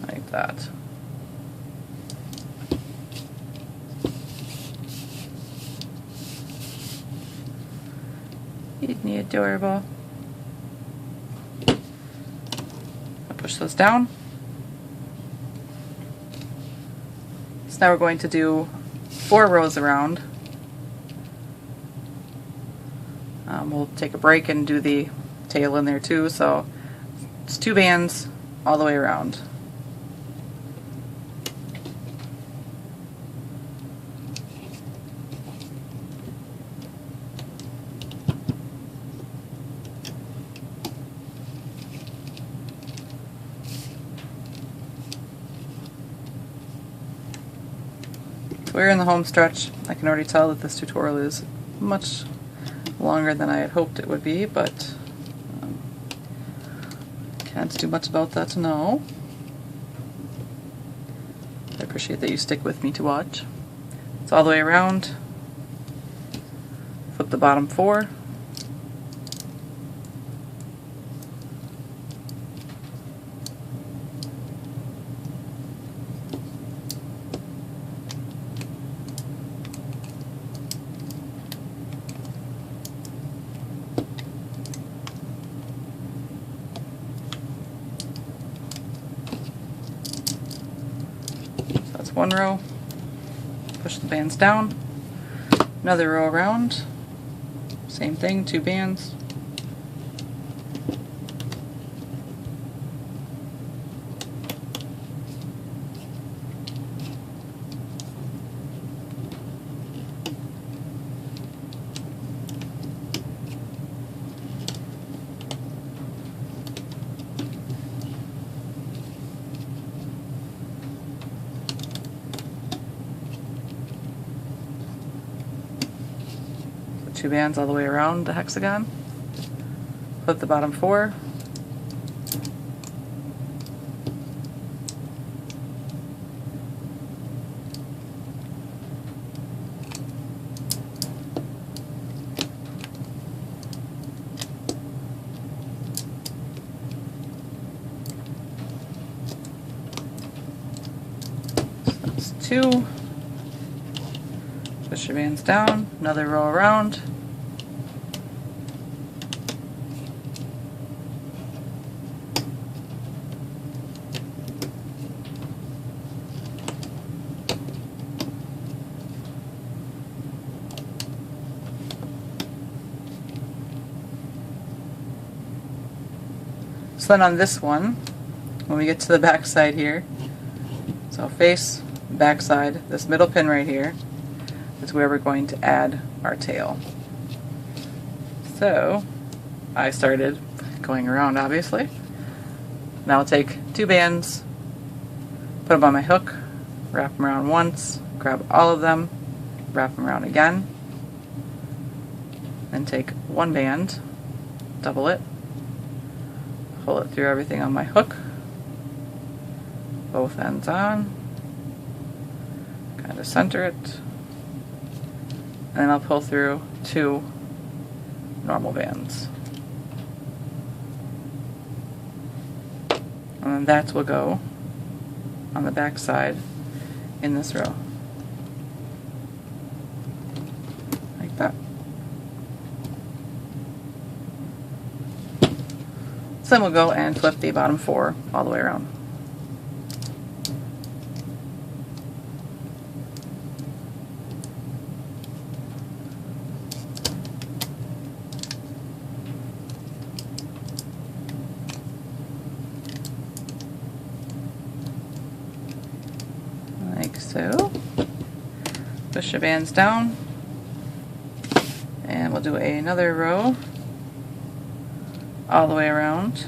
Like that. Isn't he adorable? I'll push those down. So now we're going to do 4 rows around. We'll take a break and do the tail in there too, so it's 2 bands all the way around. So we're in the home stretch. I can already tell that this tutorial is much longer than I had hoped it would be, but can't do much about that now. I appreciate that you stick with me to watch. It's all the way around. Flip the bottom 4. That's 1 row. Push the bands down. Another row around. Same thing, 2 bands. Two bands all the way around the hexagon. Flip the bottom 4. So that's 2. Push your bands down, another row around. So then on this one, when we get to the back side here, so face, back side, this middle pin right here is where we're going to add our tail. So I started going around, obviously. Now I'll take 2 bands, put them on my hook, wrap them around once, grab all of them, wrap them around again, then take 1 band, double it, pull it through everything on my hook, both ends on, kind of center it, and then I'll pull through 2 normal bands. that will go on the back side in this row. Like that. So then we'll go and flip the bottom 4 all the way around. Like so. Push your bands down, and we'll do another row all the way around.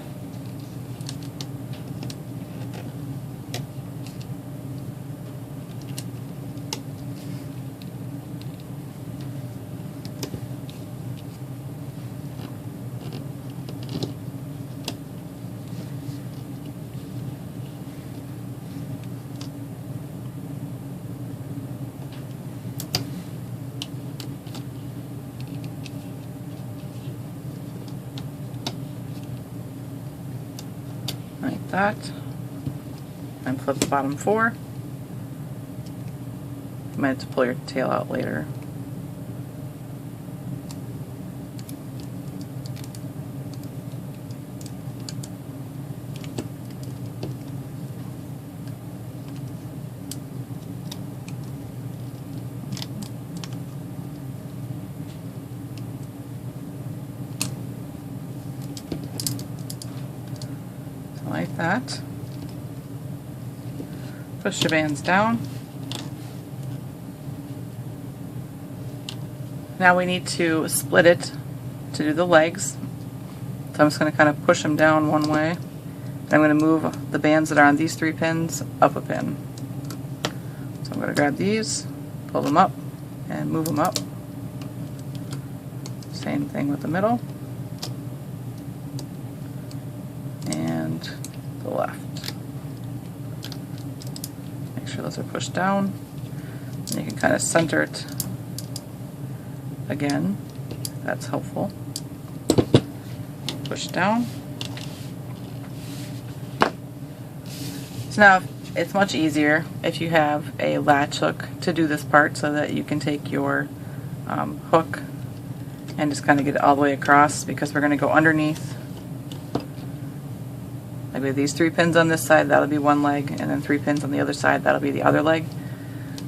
Like that, and flip the bottom 4. You might have to pull your tail out later. Like that. Push your bands down. Now we need to split it to do the legs. So I'm just going to kind of push them down one way. And I'm going to move the bands that are on these 3 pins up a pin. So I'm going to grab these, pull them up, and move them up. Same thing with the middle. And the left. Make sure those are pushed down. And you can kind of center it again. That's helpful. Push down. So now it's much easier if you have a latch hook to do this part, so that you can take your hook and just kind of get it all the way across, because we're going to go underneath. Like we have these 3 pins on this side, that'll be one leg, and then 3 pins on the other side, that'll be the other leg.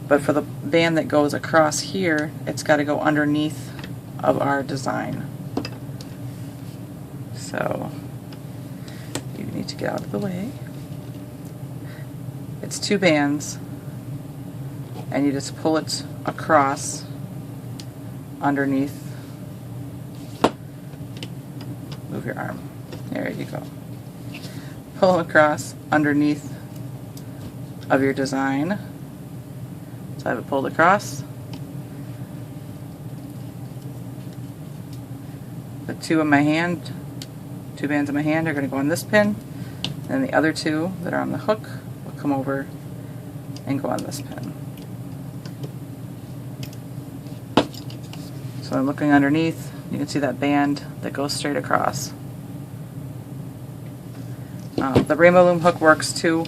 But for the band that goes across here, it's got to go underneath of our design. So you need to get out of the way. It's 2 bands, and you just pull it across underneath. Move your arm. There you go. Pull them across underneath of your design. So I have it pulled across. The 2 in my hand, 2 bands in my hand are going to go on this pin, and the other 2 that are on the hook will come over and go on this pin. So I'm looking underneath, you can see that band that goes straight across. The Rainbow Loom hook works too,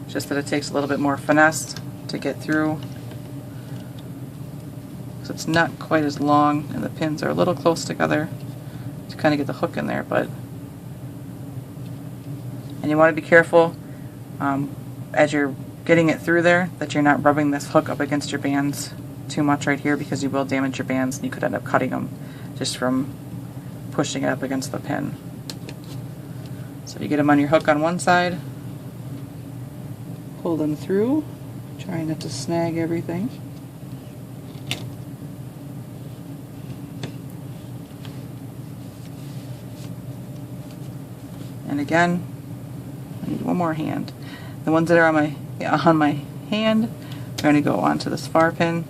just that it takes a little bit more finesse to get through. So it's not quite as long, and the pins are a little close together to kind of get the hook in there. And you want to be careful as you're getting it through there that you're not rubbing this hook up against your bands too much right here, because you will damage your bands and you could end up cutting them just from pushing it up against the pin. So you get them on your hook on one side, pull them through, trying not to snag everything. And again, I need one more hand. The ones that are on my hand are going to go onto this far pin,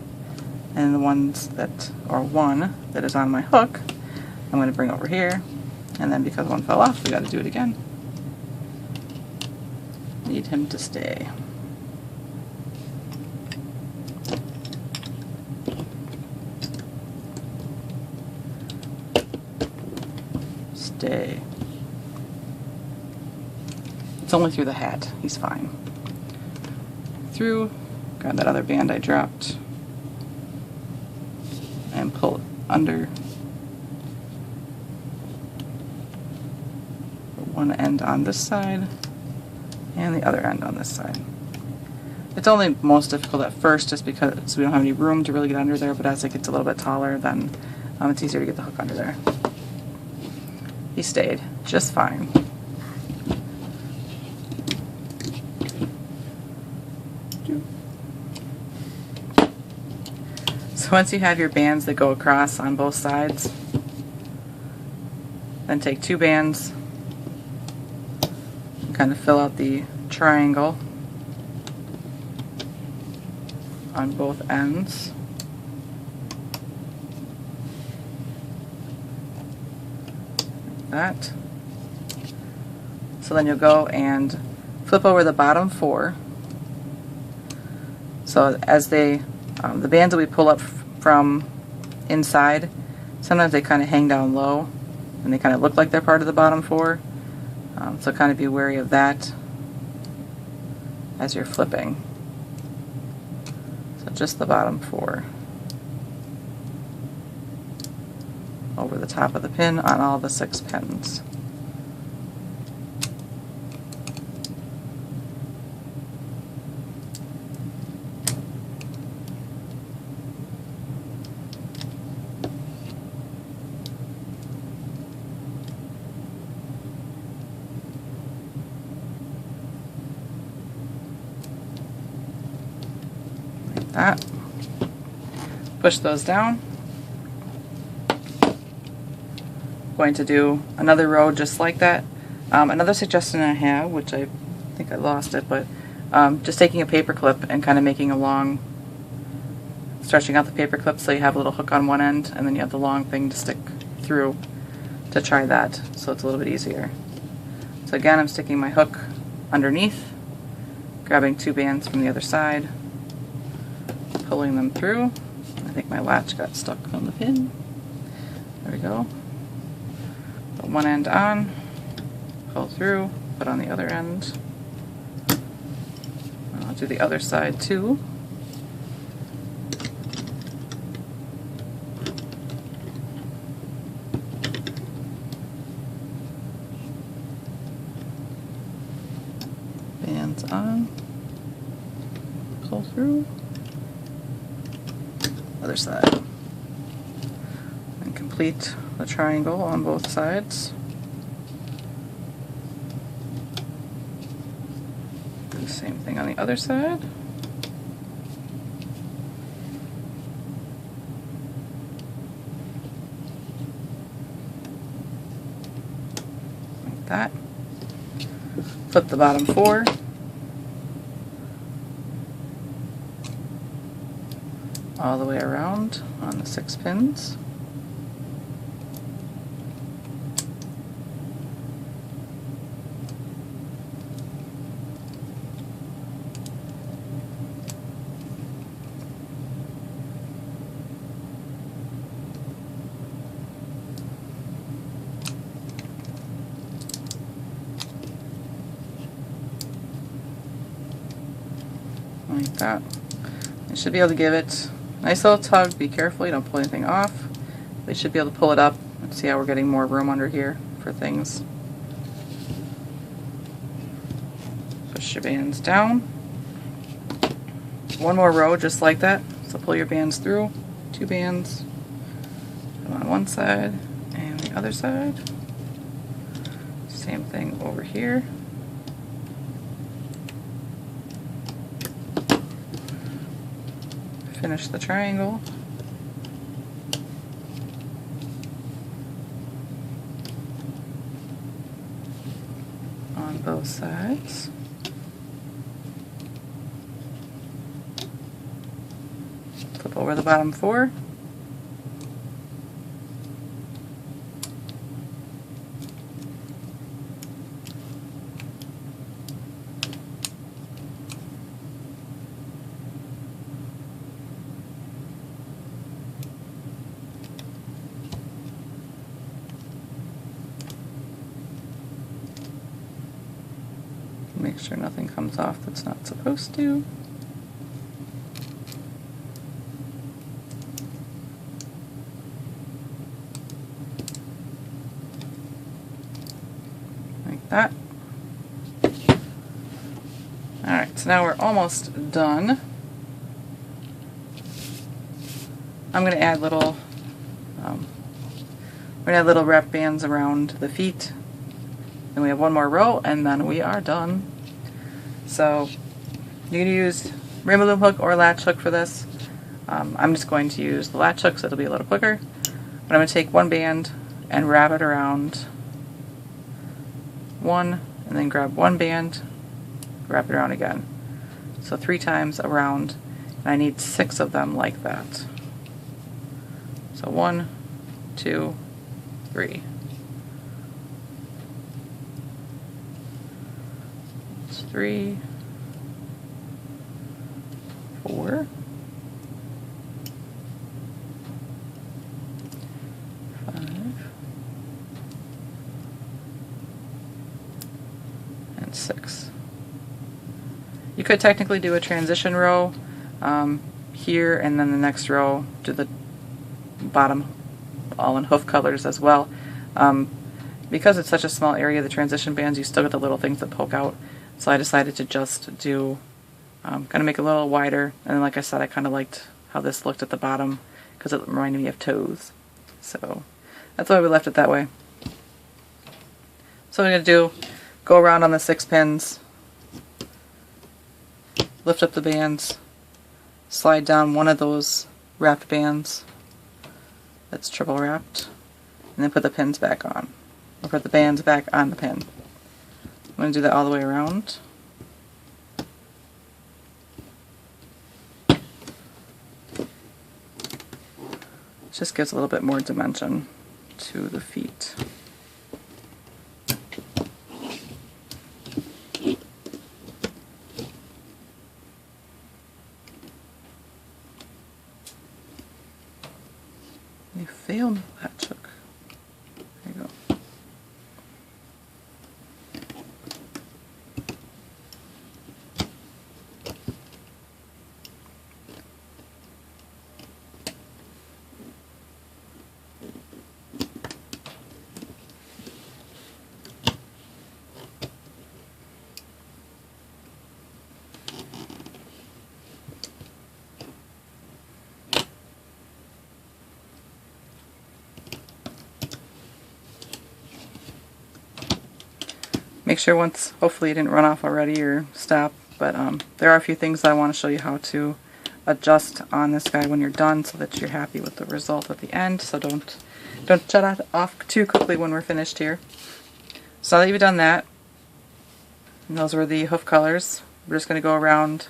and the ones that, or one that is on my hook, I'm going to bring over here. And then because one fell off, we got to do it again. Need him to stay. Stay. It's only through the hat. He's fine. Through, grab that other band I dropped, and pull under one end on this side and the other end on this side. It's only most difficult at first just because we don't have any room to really get under there, but as it gets a little bit taller, then it's easier to get the hook under there. He stayed just fine. So once you have your bands that go across on both sides, then take 2 bands and kind of fill out the triangle on both ends. Like that. So then you'll go and flip over the bottom 4. So as they, the bands that we pull up from inside, sometimes they kind of hang down low and they kind of look like they're part of the bottom 4. So kind of be wary of that as you're flipping. So just the bottom 4 over the top of the pin on all the 6 pins. That. Push those down. Going to do another row just like that. Another suggestion I have, which I think I lost it, but just taking a paper clip and kind of making a long, stretching out the paper clip so you have a little hook on one end and then you have the long thing to stick through to try that, so it's a little bit easier. So again, I'm sticking my hook underneath, grabbing 2 bands from the other side, pulling them through. I think my latch got stuck on the pin. There we go. Put one end on, pull through, put on the other end. And I'll do the other side too. Bands on, pull through. Other side, and complete the triangle on both sides. Do the same thing on the other side. Like that. Flip the bottom 4. All the way around on the 6 pins. Like that. You should be able to give it nice little tug. Be careful you don't pull anything off. We should be able to pull it up and see how we're getting more room under here for things. Push your bands down. One more row just like that. So pull your bands through. 2 bands. On one side and the other side. Same thing over here. Finish the triangle. On both sides. Flip over the bottom 4. Make sure nothing comes off that's not supposed to. Like that. Alright, so now we're almost done. I'm going to add little wrap bands around the feet. Then we have one more row, and then we are done. So you can use rainbow loom hook or latch hook for this. I'm just going to use the latch hook so it'll be a little quicker. But I'm going to take one band and wrap it around one, and then grab one band, wrap it around again. So 3 times around, and I need 6 of them like that. So 1, 2, 3. It's 3, 4, 5, and 6. You could technically do a transition row here, and then the next row do the bottom all in hoof colors as well. Because it's such a small area, the transition bands, you still get the little things that poke out. So I decided to just do, kind of make it a little wider, and then like I said, I kind of liked how this looked at the bottom because it reminded me of toes. So that's why we left it that way. So what I'm going to do, go around on the 6 pins, lift up the bands, slide down one of those wrapped bands that's triple wrapped, and then put the pins back on. Or put the bands back on the pin. I'm going to do that all the way around. It just gives a little bit more dimension to the feet. You failed that hook. There you go. Make sure once, hopefully it didn't run off already or stop, but there are a few things that I want to show you how to adjust on this guy when you're done so that you're happy with the result at the end. So don't shut off too quickly when we're finished here. So now that you've done that, and those were the hoof colors, we're just going to go around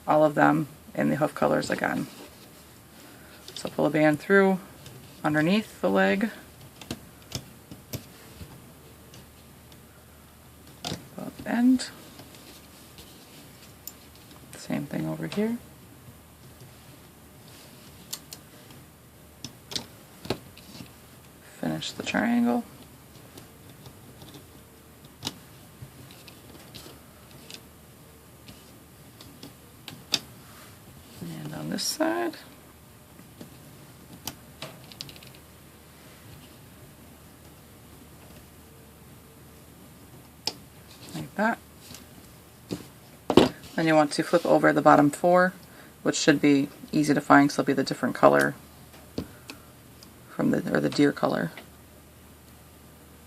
all of them in the hoof colors again. So pull a band through underneath the leg. End. Same thing over here. Finish the triangle. And on this side. Like that. Then you want to flip over the bottom 4, which should be easy to find, so it'll be the different color from the deer color.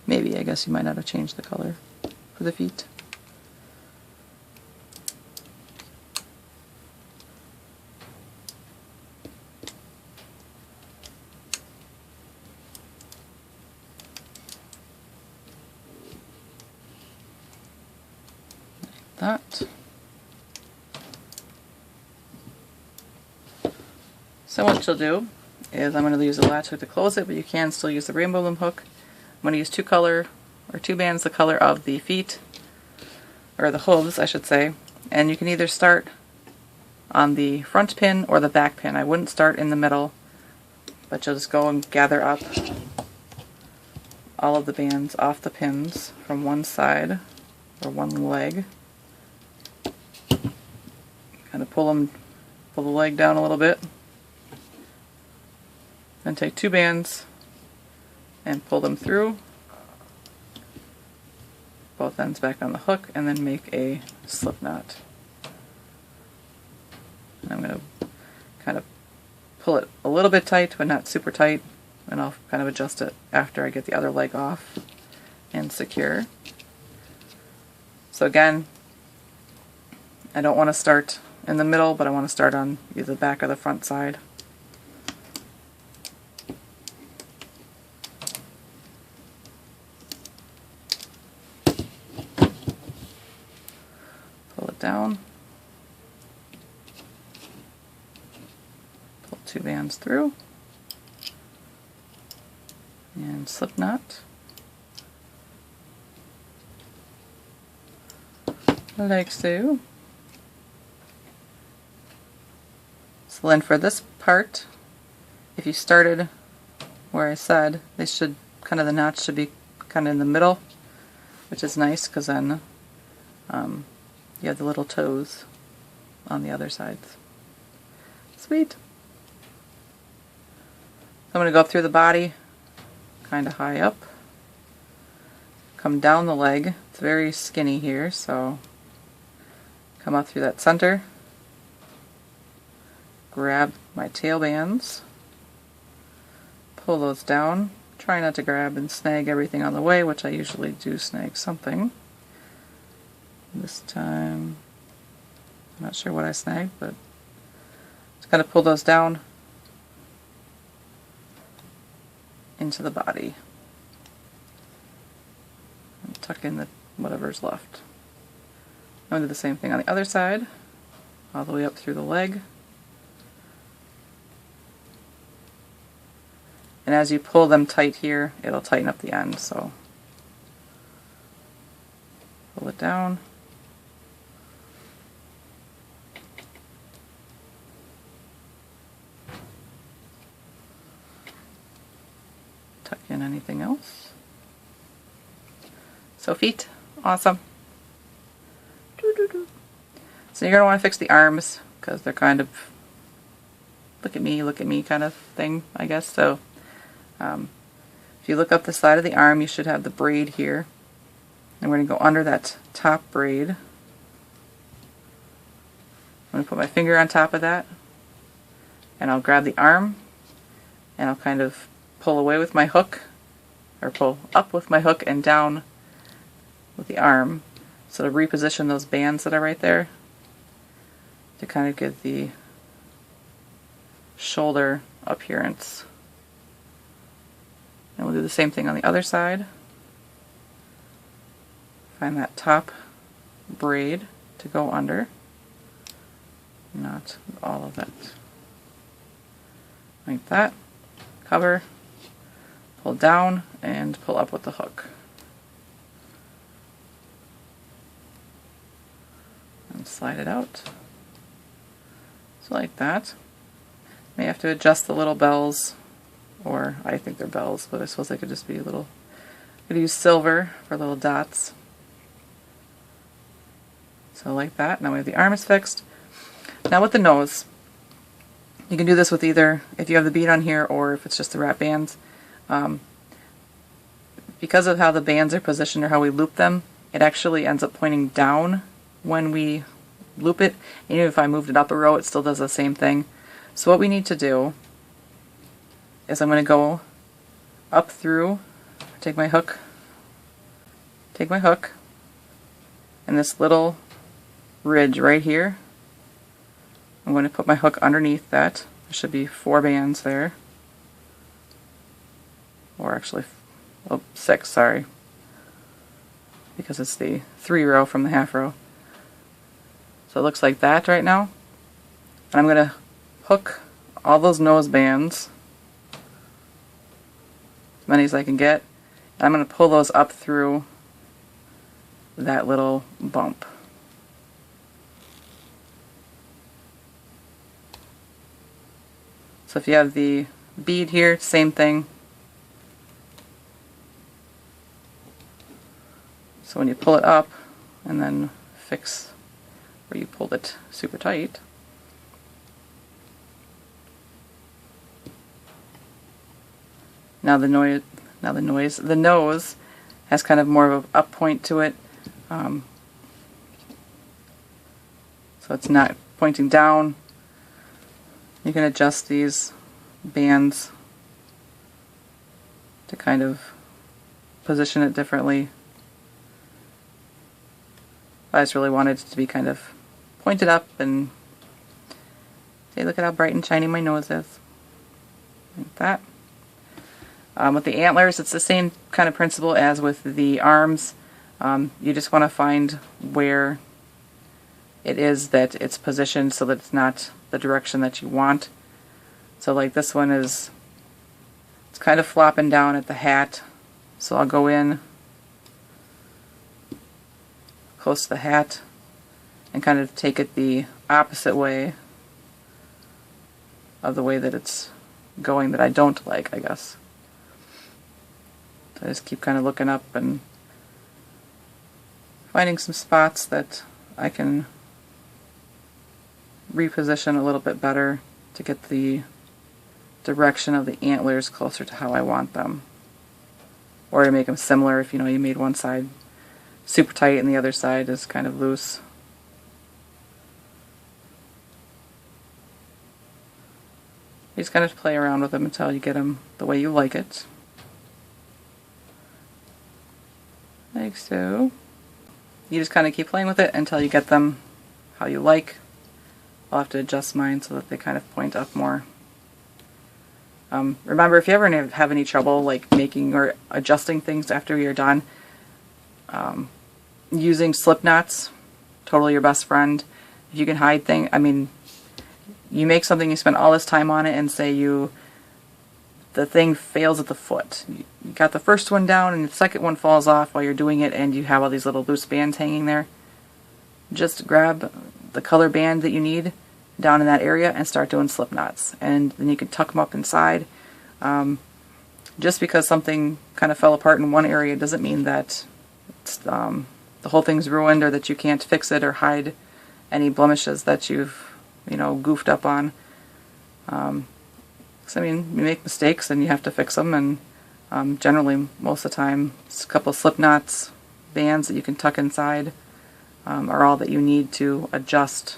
Maybe, I guess you might not have changed the color for the feet. That. So what you'll do is I'm going to use the latch hook to close it, but you can still use the rainbow loom hook. I'm going to use 2 bands the color of the feet, or the hooves I should say, and you can either start on the front pin or the back pin. I wouldn't start in the middle, but you'll just go and gather up all of the bands off the pins from one side or one leg. kind of pull the leg down a little bit. Then take 2 bands and pull them through, both ends back on the hook, and then make a slip knot. And I'm going to kind of pull it a little bit tight, but not super tight, and I'll kind of adjust it after I get the other leg off and secure. So again, I don't want to start in the middle, but I want to start on either the back or the front side. Pull it down. Pull 2 bands through. And slip knot. Like so. So then for this part, if you started where I said, they should, kind of the notch should be kind of in the middle, which is nice because then you have the little toes on the other sides. Sweet. I'm going to go up through the body, kind of high up, come down the leg. It's very skinny here, so come up through that center, grab my tail bands, pull those down, try not to grab and snag everything on the way, which I usually do snag something. This time, I'm not sure what I snagged, but just kind of pull those down into the body and tuck in whatever's left. I'm going to do the same thing on the other side, all the way up through the leg. And as you pull them tight here, it'll tighten up the end, so pull it down. Tuck in anything else. So feet, awesome. So you're going to want to fix the arms because they're kind of look at me kind of thing, I guess. So if you look up the side of the arm, you should have the braid here. And we're going to go under that top braid. I'm going to put my finger on top of that, and I'll grab the arm, and I'll kind of pull away with my hook, or pull up with my hook and down with the arm. So to reposition those bands that are right there, to kind of give the shoulder appearance. And we'll do the same thing on the other side. Find that top braid to go under. Not all of it. Like that. Cover, pull down, and pull up with the hook. And slide it out. So like that. May have to adjust the little bells, or I think they're bells, but I suppose they could just be little. I could use silver for little dots. So like that. Now we have the arm is fixed. Now with the nose, you can do this with either if you have the bead on here or if it's just the wrap bands. Because of how the bands are positioned or how we loop them, it actually ends up pointing down when we loop it. And even if I moved it up a row, it still does the same thing. So what we need to do is I'm going to go up through, take my hook, and this little ridge right here, I'm going to put my hook underneath that. There should be 4 bands there. Or actually, 6, sorry. Because it's the 3 row from the half row. So it looks like that right now. And I'm going to hook all those nose bands, as many as I can get, and I'm going to pull those up through that little bump. So if you have the bead here, same thing. So when you pull it up and then fix where you pulled it super tight. Now the nose has kind of more of an up point to it, so it's not pointing down. You can adjust these bands to kind of position it differently. I just really wanted it to be kind of pointed up and say, look at how bright and shiny my nose is. Like that. With the antlers, it's the same kind of principle as with the arms. You just want to find where it is that it's positioned so that it's not the direction that you want. So like this one is, it's kind of flopping down at the hat, so I'll go in close to the hat and kind of take it the opposite way of the way that it's going that I don't like, I guess. So I just keep kind of looking up and finding some spots that I can reposition a little bit better to get the direction of the antlers closer to how I want them. Or to make them similar if you made one side super tight and the other side is kind of loose. You just kind of play around with them until you get them the way you like it. Like so. You just kind of keep playing with it until you get them how you like. I'll have to adjust mine so that they kind of point up more. Remember, if you ever have any trouble like making or adjusting things after you're done, using slip knots, totally your best friend. If you can hide things, I mean, you make something, you spend all this time on it, and say the thing fails at the foot. You got the first one down and the second one falls off while you're doing it, and you have all these little loose bands hanging there. Just grab the color band that you need down in that area and start doing slip knots, and then you can tuck them up inside. Just because something kind of fell apart in one area doesn't mean that it's, the whole thing's ruined or that you can't fix it or hide any blemishes that you've goofed up on. So, I mean, you make mistakes and you have to fix them, and generally most of the time it's a couple of slip knots, bands that you can tuck inside are all that you need to adjust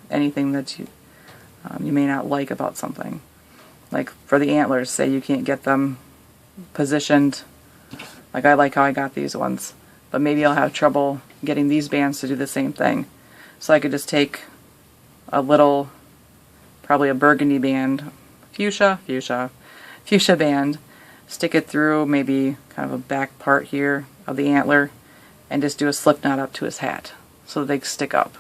anything that you may not like about something. Like for the antlers, say you can't get them positioned, like I like how I got these ones, but maybe I'll have trouble getting these bands to do the same thing. So I could just take a little, probably a burgandy band, fuchsia band, stick it through maybe kind of a back part here of the antler, and just do a slip knot up to his hat so that they stick up.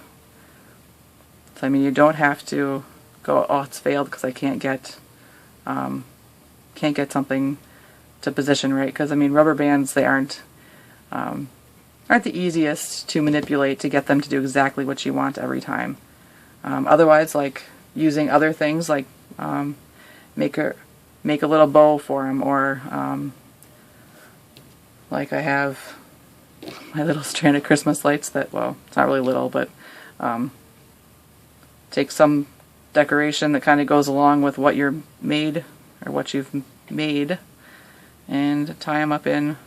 So I mean, you don't have to go, oh, it's failed because I can't get something to position right, because I mean, rubber bands, they aren't the easiest to manipulate to get them to do exactly what you want every time. Otherwise, like using other things, like make a little bow for them, or like I have my little strand of Christmas lights that, well, it's not really little, but take some decoration that kind of goes along with what you're made, or what you've made, and tie them up in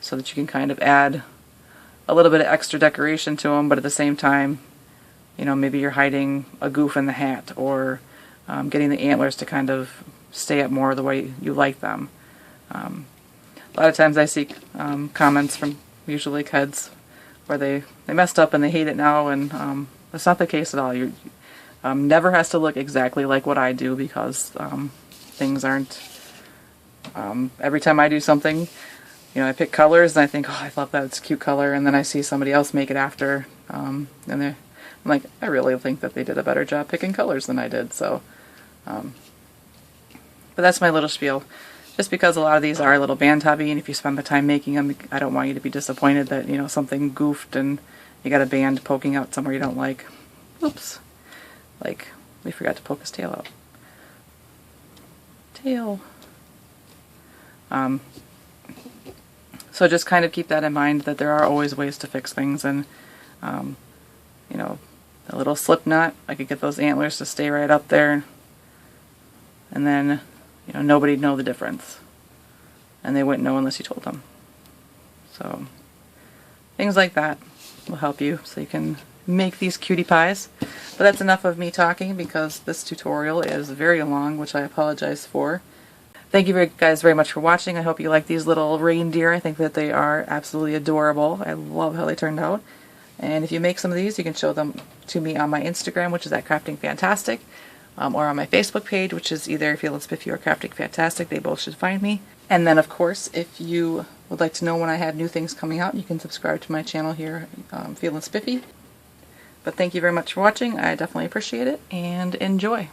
so that you can kind of add a little bit of extra decoration to them, but at the same time, maybe you're hiding a goof in the hat, or getting the antlers to kind of stay up more the way you like them. A lot of times I see comments from usually kids where they messed up and they hate it now, and that's not the case at all. You never has to look exactly like what I do, because things aren't, every time I do something, I pick colors and I think, oh, I love that, it's a cute color, and then I see somebody else make it after, and I'm like, I really think that they did a better job picking colors than I did. So, but that's my little spiel. Just because a lot of these are a little band heavy, and if you spend the time making them, I don't want you to be disappointed that something goofed and you got a band poking out somewhere you don't like. Oops. Like, we forgot to poke his tail out. Tail. So just kind of keep that in mind, that there are always ways to fix things, and you know, a little slip knot. I could get those antlers to stay right up there, and then, you know, nobody'd know the difference. And they wouldn't know unless you told them. So, things like that will help you so you can make these cutie pies. But that's enough of me talking because this tutorial is very long, which I apologize for. Thank you guys very much for watching. I hope you like these little reindeer. I think that they are absolutely adorable. I love how they turned out. And if you make some of these, you can show them to me on my Instagram, which is at Crafting Fantastic, or on my Facebook page, which is either feelinspiffy or Crafting Fantastic. They both should find me. And then, of course, if you would like to know when I have new things coming out, you can subscribe to my channel here, Feelinspiffy. But thank you very much for watching. I definitely appreciate it, and enjoy.